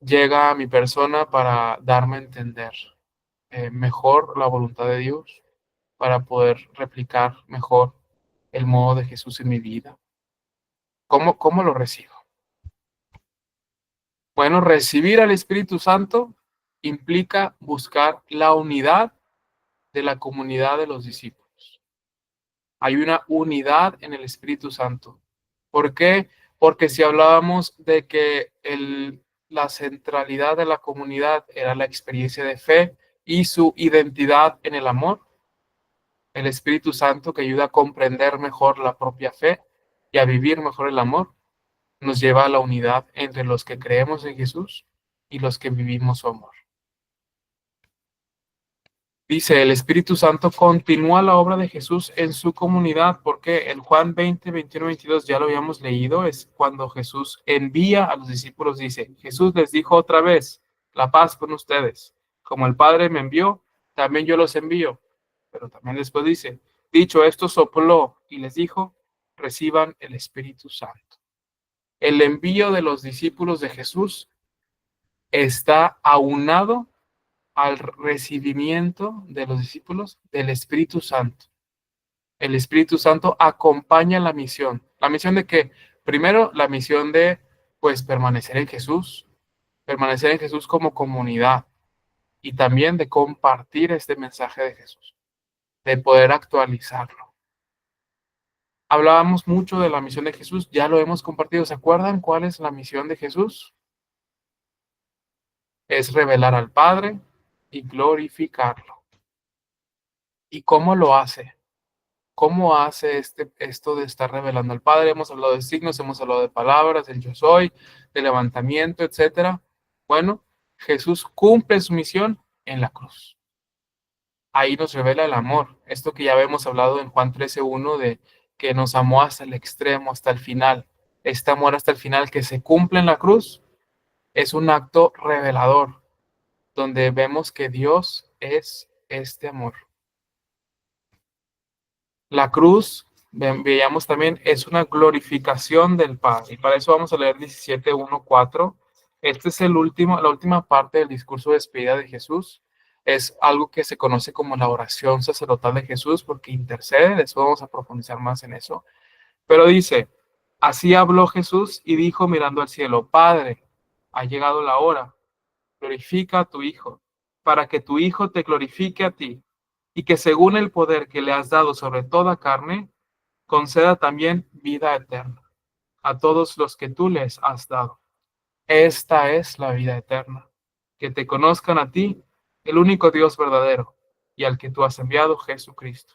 llega a mi persona para darme a entender mejor la voluntad de Dios, para poder replicar mejor el modo de Jesús en mi vida. ¿Cómo lo recibo? Bueno, recibir al Espíritu Santo implica buscar la unidad de la comunidad de los discípulos. Hay una unidad en el Espíritu Santo. ¿Por qué? Porque si hablábamos de que la centralidad de la comunidad era la experiencia de fe y su identidad en el amor, el Espíritu Santo, que ayuda a comprender mejor la propia fe y a vivir mejor el amor, nos lleva a la unidad entre los que creemos en Jesús y los que vivimos su amor. Dice, el Espíritu Santo continúa la obra de Jesús en su comunidad, porque en Juan 20, 21, 22 ya lo habíamos leído, es cuando Jesús envía a los discípulos, dice, Jesús les dijo otra vez, la paz con ustedes, como el Padre me envió, también yo los envío. Pero también después dice, dicho esto, sopló y les dijo, reciban el Espíritu Santo. El envío de los discípulos de Jesús está aunado al recibimiento de los discípulos del Espíritu Santo. El Espíritu Santo acompaña la misión. ¿La misión de qué? Primero, la misión de, pues, permanecer en Jesús como comunidad y también de compartir este mensaje de Jesús, de poder actualizarlo. Hablábamos mucho de la misión de Jesús, ya lo hemos compartido. ¿Se acuerdan cuál es la misión de Jesús? Es revelar al Padre y glorificarlo. ¿Y cómo lo hace? ¿Cómo hace esto de estar revelando al Padre? Hemos hablado de signos, hemos hablado de palabras, del yo soy, del levantamiento, etc. Bueno, Jesús cumple su misión en la cruz. Ahí nos revela el amor. Esto que ya habíamos hablado en Juan 13:1 de que nos amó hasta el extremo, hasta el final. Este amor hasta el final que se cumple en la cruz es un acto revelador, donde vemos que Dios es este amor. La cruz, veíamos también, es una glorificación del Padre. Y para eso vamos a leer 17:1-4. Este es la última parte del discurso de despedida de Jesús. Es algo que se conoce como la oración sacerdotal de Jesús, porque intercede. Después vamos a profundizar más en eso. Pero dice, así habló Jesús y dijo mirando al cielo, Padre, ha llegado la hora. Glorifica a tu Hijo, para que tu Hijo te glorifique a ti, y que según el poder que le has dado sobre toda carne, conceda también vida eterna a todos los que tú les has dado. Esta es la vida eterna, que te conozcan a ti, el único Dios verdadero, y al que tú has enviado, Jesucristo.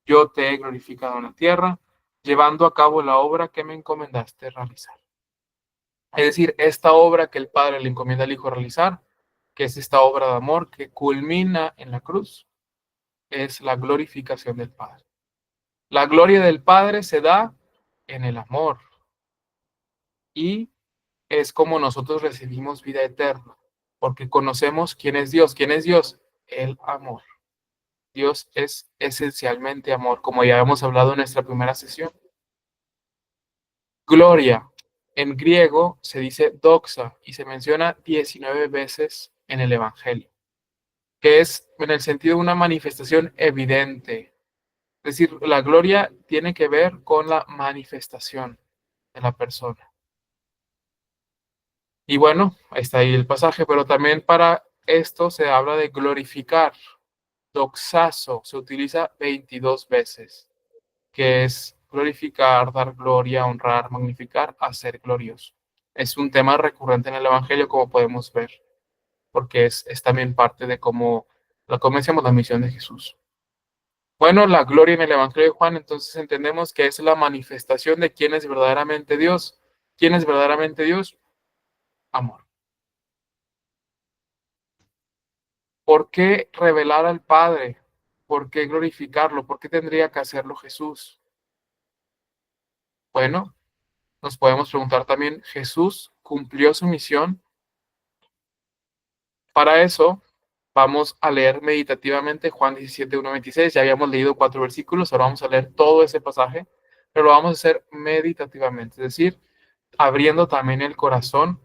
Yo te he glorificado en la tierra, llevando a cabo la obra que me encomendaste realizar. Es decir, esta obra que el Padre le encomienda al Hijo realizar, que es esta obra de amor que culmina en la cruz, es la glorificación del Padre. La gloria del Padre se da en el amor y es como nosotros recibimos vida eterna, porque conocemos quién es Dios. ¿Quién es Dios? El amor. Dios es esencialmente amor, como ya hemos hablado en nuestra primera sesión. Gloria. En griego se dice doxa y se menciona 19 veces en el Evangelio, que es en el sentido de una manifestación evidente. Es decir, la gloria tiene que ver con la manifestación de la persona. Y bueno, está ahí el pasaje, pero también para esto se habla de glorificar. Doxazo se utiliza 22 veces, que es glorificar, dar gloria, honrar, magnificar, hacer glorioso. Es un tema recurrente en el Evangelio, como podemos ver, porque es también parte de cómo decíamos, la misión de Jesús. Bueno, la gloria en el Evangelio de Juan, entonces entendemos que es la manifestación de quién es verdaderamente Dios. ¿Quién es verdaderamente Dios? Amor. ¿Por qué revelar al Padre? ¿Por qué glorificarlo? ¿Por qué tendría que hacerlo Jesús? Bueno, nos podemos preguntar también, ¿Jesús cumplió su misión? Para eso, vamos a leer meditativamente Juan 17, 1, 26. Ya habíamos leído 4 versículos, ahora vamos a leer todo ese pasaje, pero lo vamos a hacer meditativamente, es decir, abriendo también el corazón,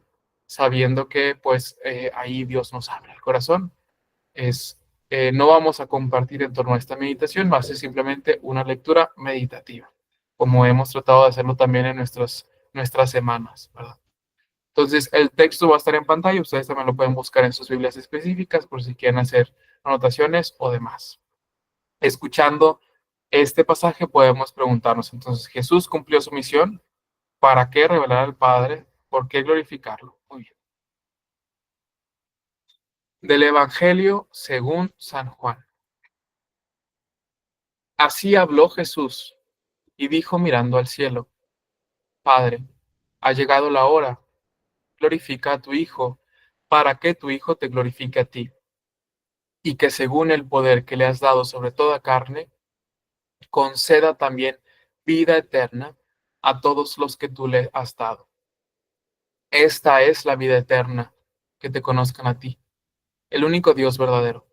sabiendo que pues ahí Dios nos abre el corazón. No vamos a compartir en torno a esta meditación, va a ser simplemente una lectura meditativa, como hemos tratado de hacerlo también en nuestras semanas, ¿verdad? Entonces, el texto va a estar en pantalla, ustedes también lo pueden buscar en sus Biblias específicas por si quieren hacer anotaciones o demás. Escuchando este pasaje podemos preguntarnos, entonces, ¿Jesús cumplió su misión? ¿Para qué revelar al Padre? ¿Por qué glorificarlo? Muy bien. Del Evangelio según San Juan. Así habló Jesús y dijo mirando al cielo, Padre, ha llegado la hora, glorifica a tu Hijo, para que tu Hijo te glorifique a ti, y que según el poder que le has dado sobre toda carne, conceda también vida eterna a todos los que tú le has dado. Esta es la vida eterna, que te conozcan a ti, el único Dios verdadero,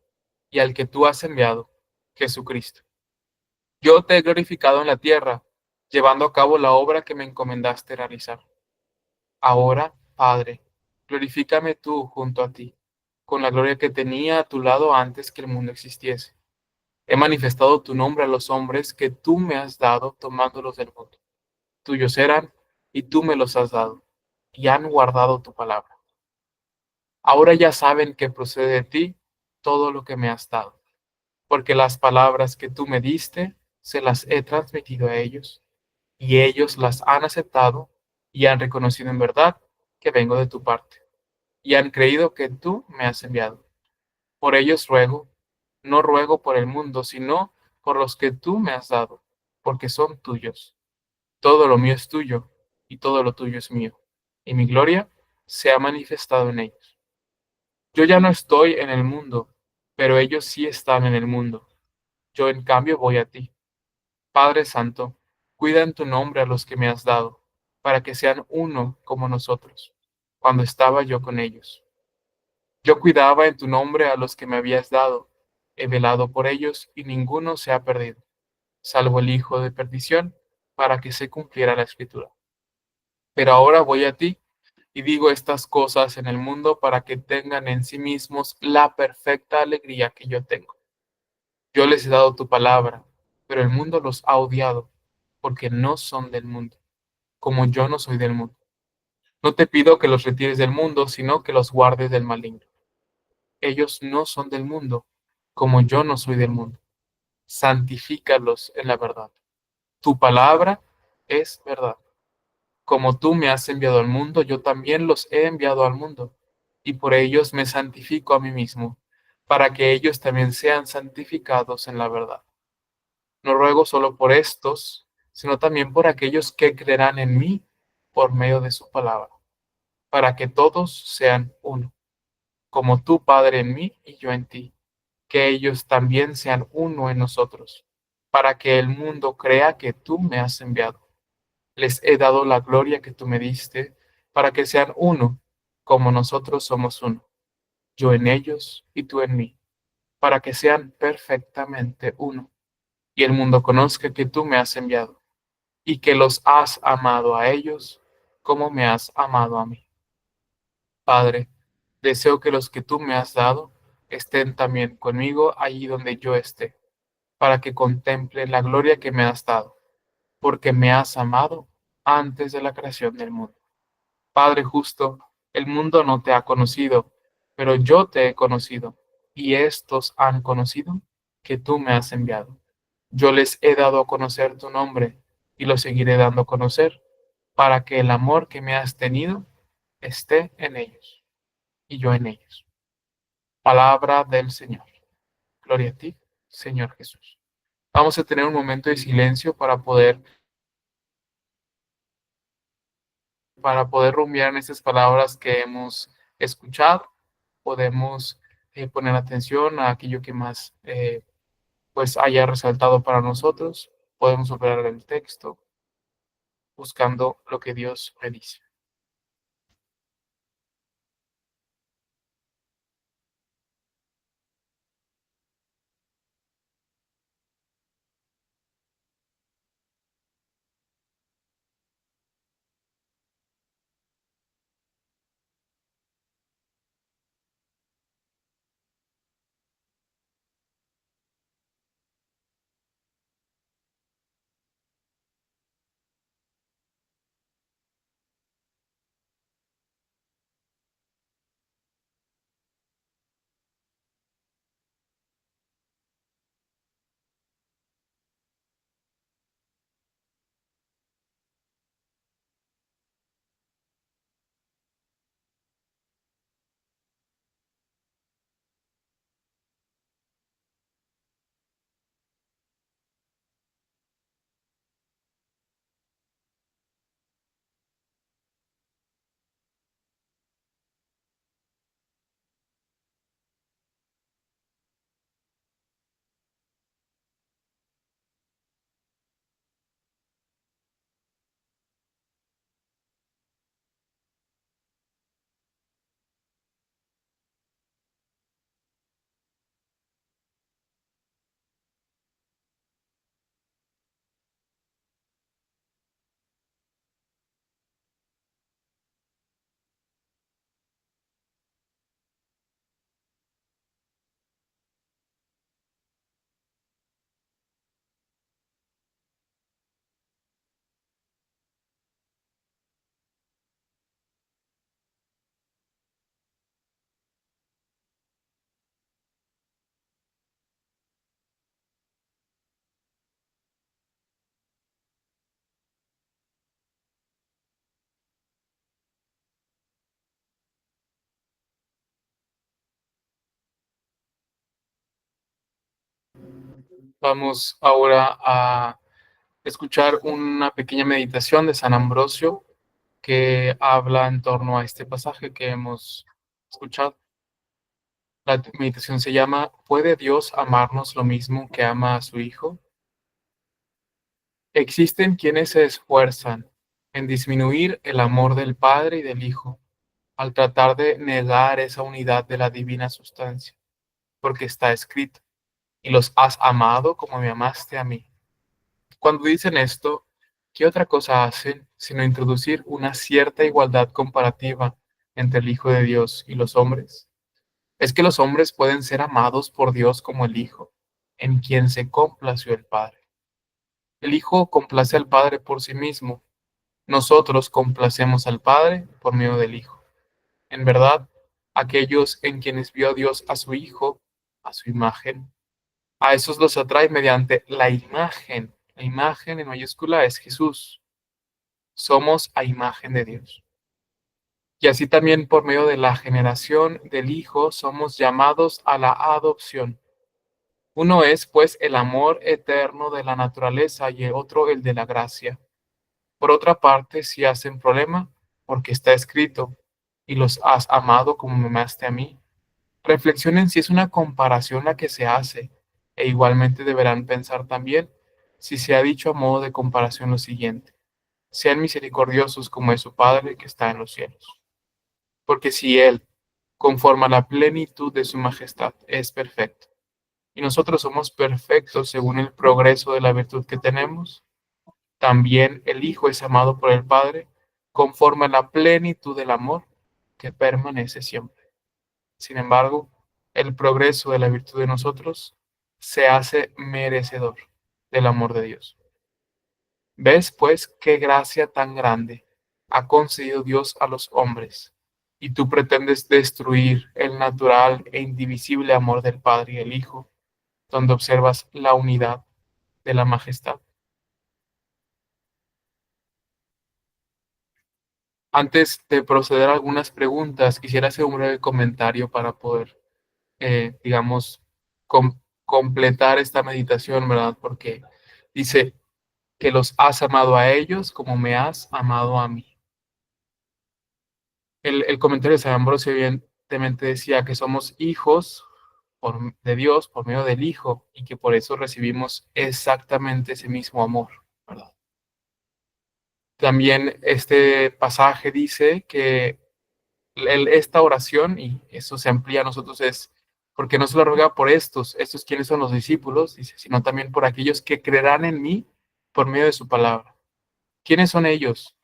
y al que tú has enviado, Jesucristo. Yo te he glorificado en la tierra, llevando a cabo la obra que me encomendaste realizar. Ahora, Padre, glorifícame tú junto a ti, con la gloria que tenía a tu lado antes que el mundo existiese. He manifestado tu nombre a los hombres que tú me has dado tomándolos del mundo. Tuyos eran, y tú me los has dado, y han guardado tu palabra. Ahora ya saben que procede de ti todo lo que me has dado, porque las palabras que tú me diste se las he transmitido a ellos, y ellos las han aceptado y han reconocido en verdad que vengo de tu parte, y han creído que tú me has enviado. Por ellos ruego, no ruego por el mundo, sino por los que tú me has dado, porque son tuyos. Todo lo mío es tuyo, y todo lo tuyo es mío, y mi gloria se ha manifestado en ellos. Yo ya no estoy en el mundo, pero ellos sí están en el mundo. Yo en cambio voy a ti. Padre Santo, cuida en tu nombre a los que me has dado, para que sean uno como nosotros, cuando estaba yo con ellos. Yo cuidaba en tu nombre a los que me habías dado, he velado por ellos y ninguno se ha perdido, salvo el hijo de perdición, para que se cumpliera la escritura. Pero ahora voy a ti y digo estas cosas en el mundo para que tengan en sí mismos la perfecta alegría que yo tengo. Yo les he dado tu palabra, pero el mundo los ha odiado, porque no son del mundo, como yo no soy del mundo. No te pido que los retires del mundo, sino que los guardes del maligno. Ellos no son del mundo, como yo no soy del mundo. Santifícalos en la verdad. Tu palabra es verdad. Como tú me has enviado al mundo, yo también los he enviado al mundo, y por ellos me santifico a mí mismo, para que ellos también sean santificados en la verdad. No ruego solo por estos, sino también por aquellos que creerán en mí por medio de su palabra, para que todos sean uno, como tú, Padre, en mí y yo en ti, que ellos también sean uno en nosotros, para que el mundo crea que tú me has enviado. Les he dado la gloria que tú me diste, para que sean uno, como nosotros somos uno, yo en ellos y tú en mí, para que sean perfectamente uno, y el mundo conozca que tú me has enviado, y que los has amado a ellos como me has amado a mí. Padre, deseo que los que tú me has dado estén también conmigo allí donde yo esté, para que contemplen la gloria que me has dado, porque me has amado antes de la creación del mundo. Padre justo, el mundo no te ha conocido, pero yo te he conocido, y estos han conocido que tú me has enviado. Yo les he dado a conocer tu nombre, y lo seguiré dando a conocer, para que el amor que me has tenido esté en ellos, y yo en ellos. Palabra del Señor. Gloria a ti, Señor Jesús. Vamos a tener un momento de silencio para poder rumiar en estas palabras que hemos escuchado. Podemos poner atención a aquello que más pues haya resaltado para nosotros. Podemos operar el texto buscando lo que Dios me dice. Vamos ahora a escuchar una pequeña meditación de San Ambrosio que habla en torno a este pasaje que hemos escuchado. La meditación se llama ¿Puede Dios amarnos lo mismo que ama a su Hijo? Existen quienes se esfuerzan en disminuir el amor del Padre y del Hijo al tratar de negar esa unidad de la divina sustancia, porque está escrito, y los has amado como me amaste a mí. Cuando dicen esto, ¿qué otra cosa hacen sino introducir una cierta igualdad comparativa entre el Hijo de Dios y los hombres? Es que los hombres pueden ser amados por Dios como el Hijo, en quien se complació el Padre. El Hijo complace al Padre por sí mismo. Nosotros complacemos al Padre por medio del Hijo. En verdad, aquellos en quienes vio Dios a su Hijo, a su imagen, a esos los atrae mediante la imagen. La imagen en mayúscula es Jesús. Somos a imagen de Dios. Y así también por medio de la generación del Hijo somos llamados a la adopción. Uno es, pues, el amor eterno de la naturaleza y el otro el de la gracia. Por otra parte, si hacen problema, porque está escrito, y los has amado como me amaste a mí. Reflexionen si es una comparación la que se hace, e igualmente deberán pensar también si se ha dicho a modo de comparación lo siguiente: sean misericordiosos como es su Padre que está en los cielos. Porque si Él, conforme a la plenitud de su majestad, es perfecto, y nosotros somos perfectos según el progreso de la virtud que tenemos, también el Hijo es amado por el Padre conforme a la plenitud del amor que permanece siempre. Sin embargo, el progreso de la virtud de nosotros se hace merecedor del amor de Dios. ¿Ves, pues, qué gracia tan grande ha concedido Dios a los hombres? Y tú pretendes destruir el natural e indivisible amor del Padre y el Hijo, donde observas la unidad de la majestad. Antes de proceder a algunas preguntas, quisiera hacer un breve comentario para poder, digamos, completar esta meditación, ¿verdad? Porque dice que los has amado a ellos como me has amado a mí. El comentario de San Ambrosio evidentemente decía que somos hijos de Dios por medio del Hijo y que por eso recibimos exactamente ese mismo amor, ¿verdad? También este pasaje dice que esta oración, y eso se amplía a nosotros, es porque no se lo ruega por estos quienes son los discípulos, dice, sino también por aquellos que creerán en mí por medio de su palabra. ¿Quiénes son ellos?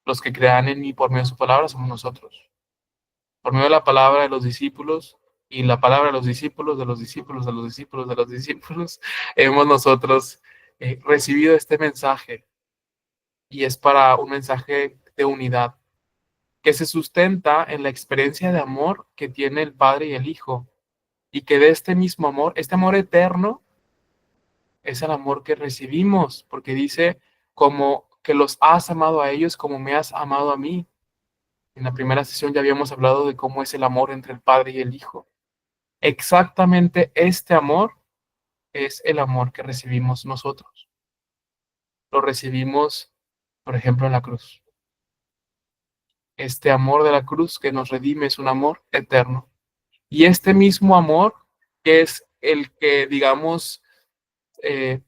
Los que creerán en mí por medio de su palabra somos nosotros. Por medio de la palabra de los discípulos y la palabra de los discípulos, de los discípulos, de los discípulos, de los discípulos, hemos nosotros recibido este mensaje, y es para un mensaje de unidad que se sustenta en la experiencia de amor que tiene el Padre y el Hijo, y que de este mismo amor, este amor eterno, es el amor que recibimos, porque dice como que los has amado a ellos como me has amado a mí. En la primera sesión ya habíamos hablado de cómo es el amor entre el Padre y el Hijo. Exactamente este amor es el amor que recibimos nosotros. Lo recibimos, por ejemplo, en la cruz. Este amor de la cruz que nos redime es un amor eterno. Y este mismo amor, que es el que, digamos,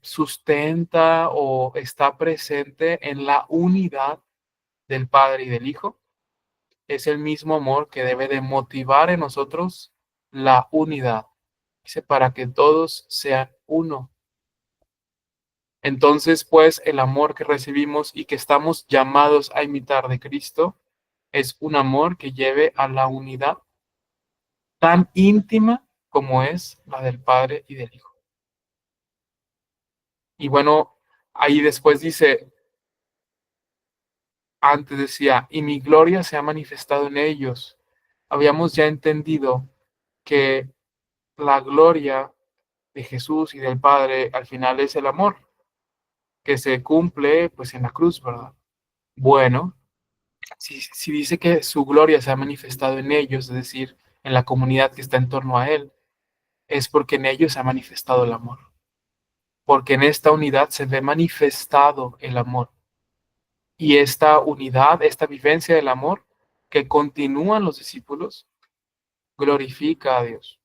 sustenta o está presente en la unidad del Padre y del Hijo, es el mismo amor que debe de motivar en nosotros la unidad. Dice, para que todos sean uno. Entonces, pues, el amor que recibimos y que estamos llamados a imitar de Cristo es un amor que lleve a la unidad tan íntima como es la del Padre y del Hijo. Y bueno, ahí después dice, antes decía, y mi gloria se ha manifestado en ellos. Habíamos ya entendido que la gloria de Jesús y del Padre al final es el amor, que se cumple pues en la cruz, ¿verdad? Bueno, si dice que su gloria se ha manifestado en ellos, es decir, en la comunidad que está en torno a Él, es porque en ellos se ha manifestado el amor. Porque en esta unidad se ve manifestado el amor. Y esta unidad, esta vivencia del amor que continúan los discípulos, glorifica a Dios.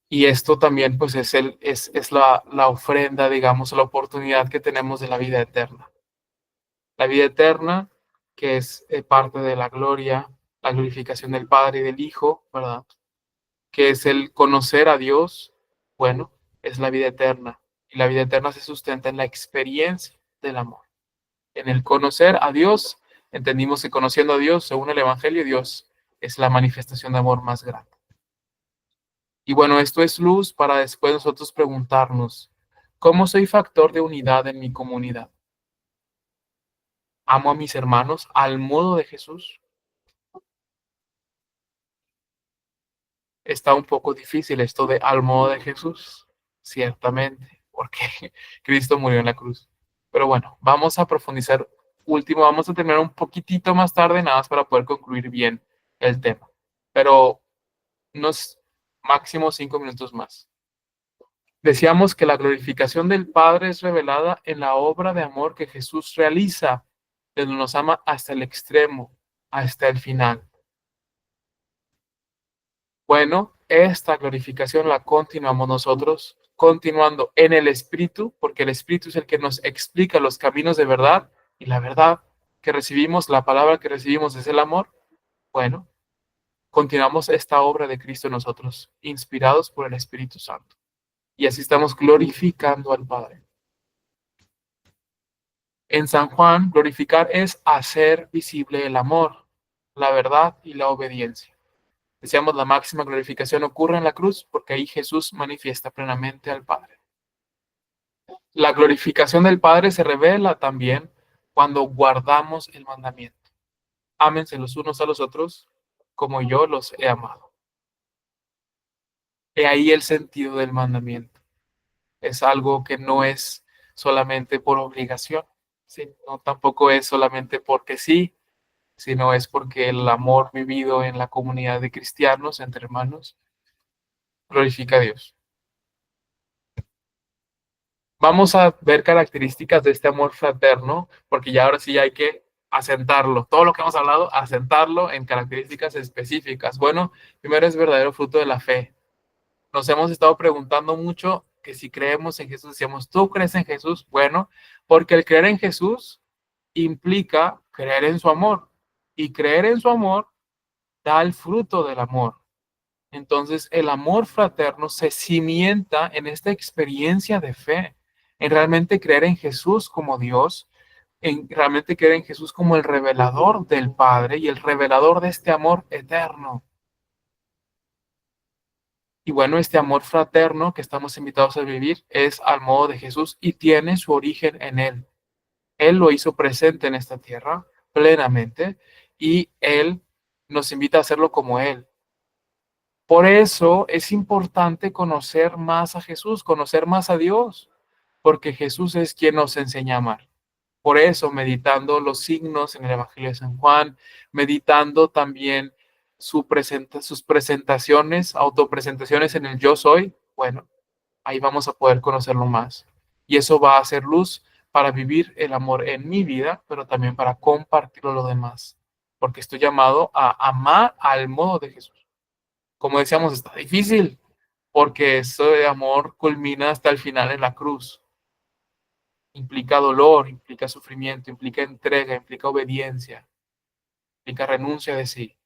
Y esto también pues es la ofrenda, digamos, la oportunidad que tenemos de la vida eterna. La vida eterna, que es parte de la gloria, la glorificación del Padre y del Hijo, ¿verdad? Que es el conocer a Dios, bueno, es la vida eterna. Y la vida eterna se sustenta en la experiencia del amor. En el conocer a Dios, entendimos que conociendo a Dios, según el Evangelio, Dios es la manifestación de amor más grande. Y bueno, esto es luz para después nosotros preguntarnos, ¿cómo soy factor de unidad en mi comunidad? ¿Amo a mis hermanos al modo de Jesús? Está un poco difícil esto de al modo de Jesús, ciertamente, porque Cristo murió en la cruz. Pero bueno, vamos a profundizar. Vamos a terminar un poquitito más tarde, nada más para poder concluir bien el tema. Pero unos máximo 5 minutos más. Decíamos que la glorificación del Padre es revelada en la obra de amor que Jesús realiza, donde nos ama hasta el extremo, hasta el final. Bueno, esta glorificación la continuamos nosotros, continuando en el Espíritu, porque el Espíritu es el que nos explica los caminos de verdad, y la verdad que recibimos, la palabra que recibimos es el amor. Bueno, continuamos esta obra de Cristo en nosotros, inspirados por el Espíritu Santo. Y así estamos glorificando al Padre. En San Juan, glorificar es hacer visible el amor, la verdad y la obediencia. Decíamos, la máxima glorificación ocurre en la cruz porque ahí Jesús manifiesta plenamente al Padre. La glorificación del Padre se revela también cuando guardamos el mandamiento. Ámense los unos a los otros como yo los he amado. He ahí el sentido del mandamiento. Es algo que no es solamente por obligación, ¿sí? No, tampoco es solamente porque sí, sino es porque el amor vivido en la comunidad de cristianos, entre hermanos, glorifica a Dios. Vamos a ver características de este amor fraterno, porque ya ahora sí hay que asentarlo. Todo lo que hemos hablado, asentarlo en características específicas. Bueno, primero es verdadero fruto de la fe. Nos hemos estado preguntando mucho que si creemos en Jesús, decíamos, ¿tú crees en Jesús? Bueno, porque el creer en Jesús implica creer en su amor. Y creer en su amor da el fruto del amor. Entonces, el amor fraterno se cimienta en esta experiencia de fe, en realmente creer en Jesús como Dios, en realmente creer en Jesús como el revelador del Padre y el revelador de este amor eterno. Y bueno, este amor fraterno que estamos invitados a vivir es al modo de Jesús y tiene su origen en Él. Él lo hizo presente en esta tierra plenamente y Él nos invita a hacerlo como Él. Por eso es importante conocer más a Jesús, conocer más a Dios, porque Jesús es quien nos enseña a amar. Por eso, meditando los signos en el Evangelio de San Juan, meditando también sus presentaciones, autopresentaciones en el Yo Soy, bueno, ahí vamos a poder conocerlo más. Y eso va a hacer luz para vivir el amor en mi vida, pero también para compartirlo a los demás, porque estoy llamado a amar al modo de Jesús. Como decíamos, está difícil, porque ese amor culmina hasta el final en la cruz. Implica dolor, implica sufrimiento, implica entrega, implica obediencia, implica renuncia de sí.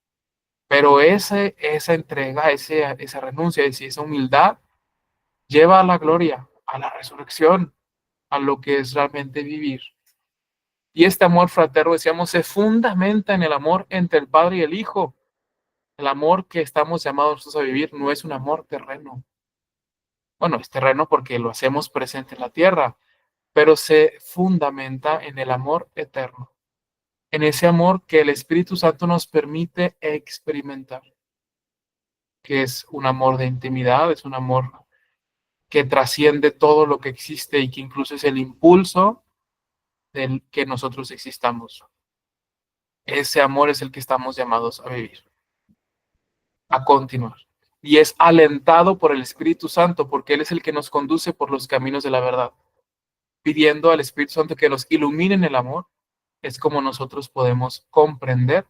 Pero esa entrega, esa renuncia de sí, esa humildad, lleva a la gloria, a la resurrección, a lo que es realmente vivir. Y este amor fraterno, decíamos, se fundamenta en el amor entre el Padre y el Hijo. El amor que estamos llamados nosotros a vivir no es un amor terreno. Bueno, es terreno porque lo hacemos presente en la tierra, pero se fundamenta en el amor eterno, en ese amor que el Espíritu Santo nos permite experimentar, que es un amor de intimidad, es un amor que trasciende todo lo que existe y que incluso es el impulso del que nosotros existamos. Ese amor es el que estamos llamados a vivir, a continuar. Y es alentado por el Espíritu Santo, porque Él es el que nos conduce por los caminos de la verdad. Pidiendo al Espíritu Santo que nos ilumine en el amor, es como nosotros podemos comprender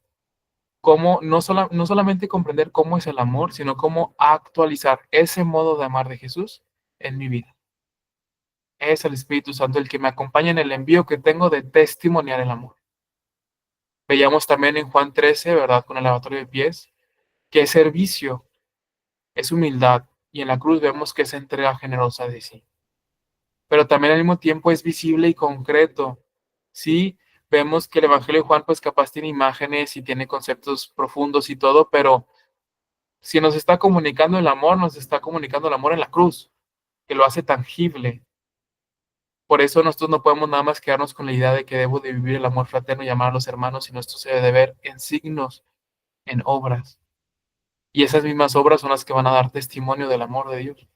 cómo, no solamente comprender cómo es el amor, sino cómo actualizar ese modo de amar de Jesús en mi vida. Es el Espíritu Santo el que me acompaña en el envío que tengo de testimoniar el amor. Veíamos también en Juan 13, ¿verdad? Con el lavatorio de pies, que es servicio, es humildad, y en la cruz vemos que es entrega generosa de sí. Pero también al mismo tiempo es visible y concreto. Sí, vemos que el Evangelio de Juan pues capaz tiene imágenes y tiene conceptos profundos y todo, pero si nos está comunicando el amor, nos está comunicando el amor en la cruz, que lo hace tangible. Por eso nosotros no podemos nada más quedarnos con la idea de que debo de vivir el amor fraterno y amar a los hermanos, sino esto se debe de ver en signos, en obras. Y esas mismas obras son las que van a dar testimonio del amor de Dios.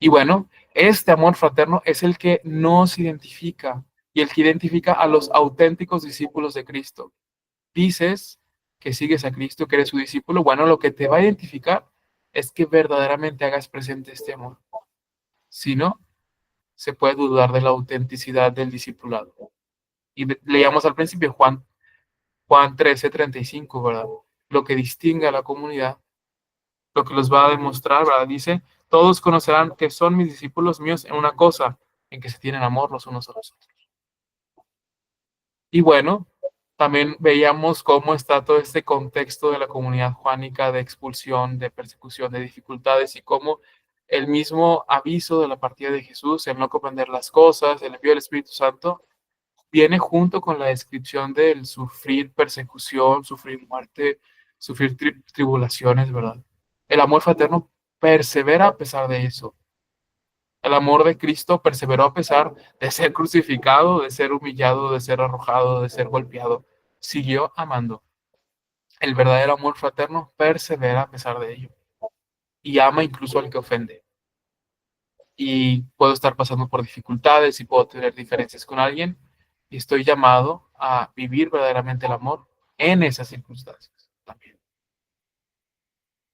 Y bueno, este amor fraterno es el que nos identifica y el que identifica a los auténticos discípulos de Cristo. Dices que sigues a Cristo, que eres su discípulo, bueno, lo que te va a identificar es que verdaderamente hagas presente este amor. Si no, se puede dudar de la autenticidad del discipulado. Y leíamos al principio Juan 13:35, ¿verdad? Lo que distingue a la comunidad, lo que los va a demostrar, ¿verdad? Dice, todos conocerán que son mis discípulos míos en una cosa, en que se tienen amor los unos a los otros. Y bueno, también veíamos cómo está todo este contexto de la comunidad juánica de expulsión, de persecución, de dificultades y cómo el mismo aviso de la partida de Jesús, el no comprender las cosas, el envío del Espíritu Santo, viene junto con la descripción del sufrir persecución, sufrir muerte, sufrir tribulaciones, ¿verdad? El amor fraterno persevera a pesar de eso. El amor de Cristo perseveró a pesar de ser crucificado, de ser humillado, de ser arrojado, de ser golpeado. Siguió amando. El verdadero amor fraterno persevera a pesar de ello. Y ama incluso al que ofende. Y puedo estar pasando por dificultades y puedo tener diferencias con alguien. Y estoy llamado a vivir verdaderamente el amor en esas circunstancias también.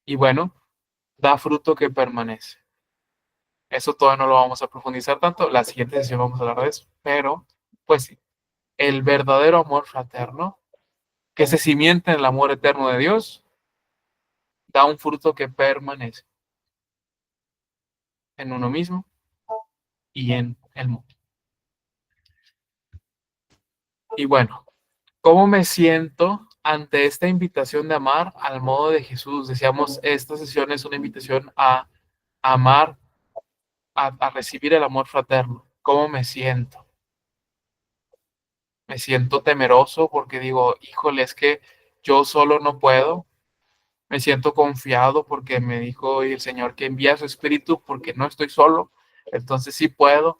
Y bueno, da fruto que permanece. Eso todavía no lo vamos a profundizar tanto. La siguiente sesión vamos a hablar de eso. Pero, pues sí, el verdadero amor fraterno, que se cimienta en el amor eterno de Dios, da un fruto que permanece en uno mismo y en el mundo. Y bueno, ¿cómo me siento ante esta invitación de amar al modo de Jesús? Decíamos, esta sesión es una invitación a amar, a recibir el amor fraterno. ¿Cómo me siento? Me siento temeroso porque digo, híjole, es que yo solo no puedo. Me siento confiado porque me dijo el Señor que envía su espíritu porque no estoy solo. Entonces sí puedo.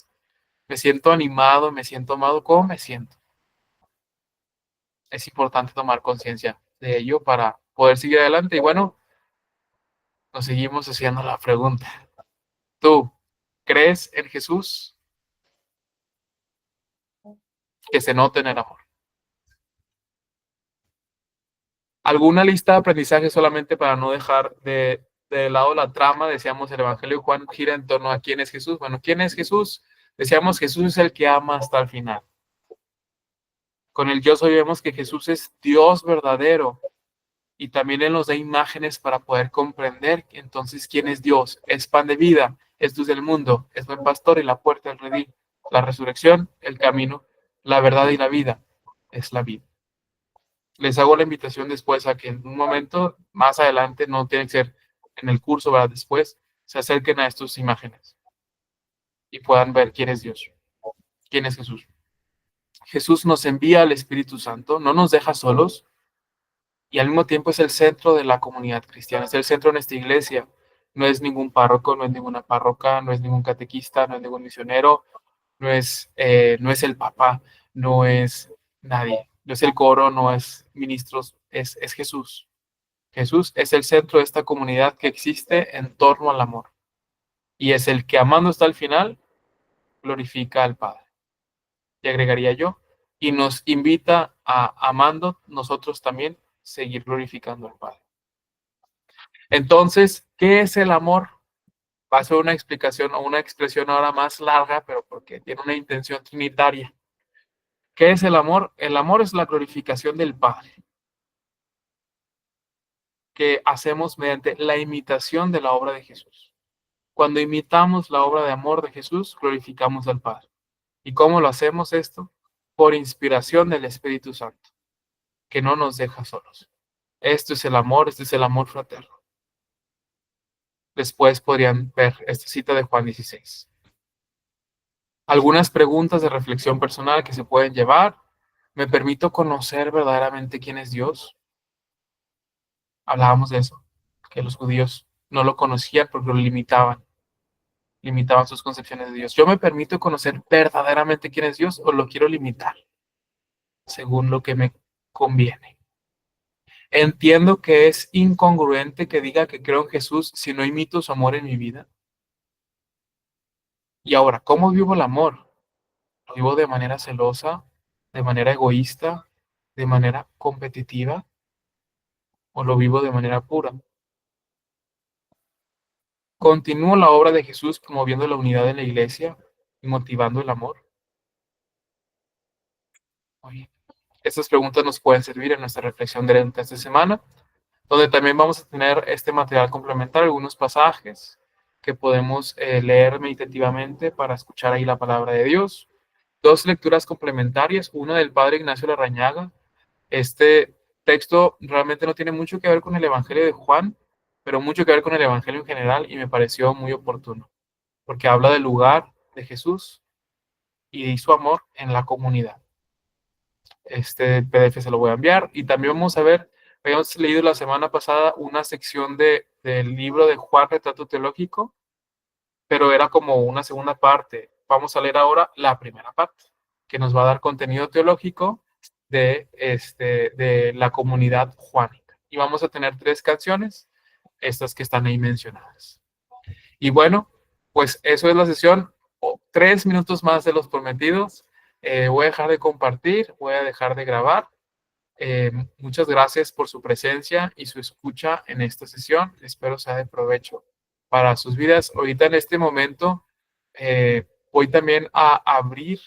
Me siento animado, me siento amado. ¿Cómo me siento? Es importante tomar conciencia de ello para poder seguir adelante. Y bueno, nos seguimos haciendo la pregunta. ¿Tú crees en Jesús? Que se note en el amor. ¿Alguna lista de aprendizaje solamente para no dejar de lado la trama? Decíamos, el Evangelio de Juan gira en torno a quién es Jesús. Bueno, ¿quién es Jesús? Decíamos, Jesús es el que ama hasta el final. Con el yo soy vemos que Jesús es Dios verdadero. Y también Él nos da imágenes para poder comprender entonces quién es Dios. Es pan de vida, es luz del mundo, es buen pastor y la puerta del redil. La resurrección, el camino, la verdad y la vida. Es la vida. Les hago la invitación después a que en un momento, más adelante, no tiene que ser en el curso, ¿verdad? Después, se acerquen a estas imágenes y puedan ver quién es Dios, quién es Jesús. Jesús nos envía al Espíritu Santo, no nos deja solos, y al mismo tiempo es el centro de la comunidad cristiana, es el centro de nuestra iglesia. No es ningún párroco, no es ninguna párroca, no es ningún catequista, no es ningún misionero, no es el Papa, no es nadie, no es el coro, no es ministros, es Jesús. Jesús es el centro de esta comunidad que existe en torno al amor. Y es el que amando hasta el final, glorifica al Padre. Y agregaría yo, y nos invita a, amando nosotros también, seguir glorificando al Padre. Entonces, ¿qué es el amor? Va a ser una explicación o una expresión ahora más larga, pero porque tiene una intención trinitaria. ¿Qué es el amor? El amor es la glorificación del Padre, que hacemos mediante la imitación de la obra de Jesús. Cuando imitamos la obra de amor de Jesús, glorificamos al Padre. ¿Y cómo lo hacemos esto? Por inspiración del Espíritu Santo, que no nos deja solos. Esto es el amor, este es el amor fraterno. Después podrían ver esta cita de Juan 16. Algunas preguntas de reflexión personal que se pueden llevar. ¿Me permito conocer verdaderamente quién es Dios? Hablábamos de eso, que los judíos no lo conocían porque lo limitaban sus concepciones de Dios. ¿Yo me permito conocer verdaderamente quién es Dios o lo quiero limitar según lo que me conviene? Entiendo que es incongruente que diga que creo en Jesús si no imito su amor en mi vida. Y ahora, ¿cómo vivo el amor? ¿Lo vivo de manera celosa, de manera egoísta, de manera competitiva? ¿O lo vivo de manera pura? ¿Continúo la obra de Jesús promoviendo la unidad en la iglesia y motivando el amor? Oye, estas preguntas nos pueden servir en nuestra reflexión durante esta semana, donde también vamos a tener este material complementario, algunos pasajes que podemos leer meditativamente para escuchar ahí la palabra de Dios. 2 lecturas complementarias, una del Padre Ignacio Larrañaga. Este texto realmente no tiene mucho que ver con el Evangelio de Juan, pero mucho que ver con el Evangelio en general y me pareció muy oportuno, porque habla del lugar de Jesús y su amor en la comunidad. Este PDF se lo voy a enviar y también vamos a ver, habíamos leído la semana pasada una sección del libro de Juan, Retrato Teológico, pero era como una segunda parte. Vamos a leer ahora la primera parte, que nos va a dar contenido teológico de la comunidad juánica. Y vamos a tener 3 canciones, estas que están ahí mencionadas. Y bueno, pues eso es la sesión. 3 minutos más de los prometidos. Voy a dejar de compartir, voy a dejar de grabar. Muchas gracias por su presencia y su escucha en esta sesión. Espero sea de provecho para sus vidas. Ahorita en este momento voy también a abrir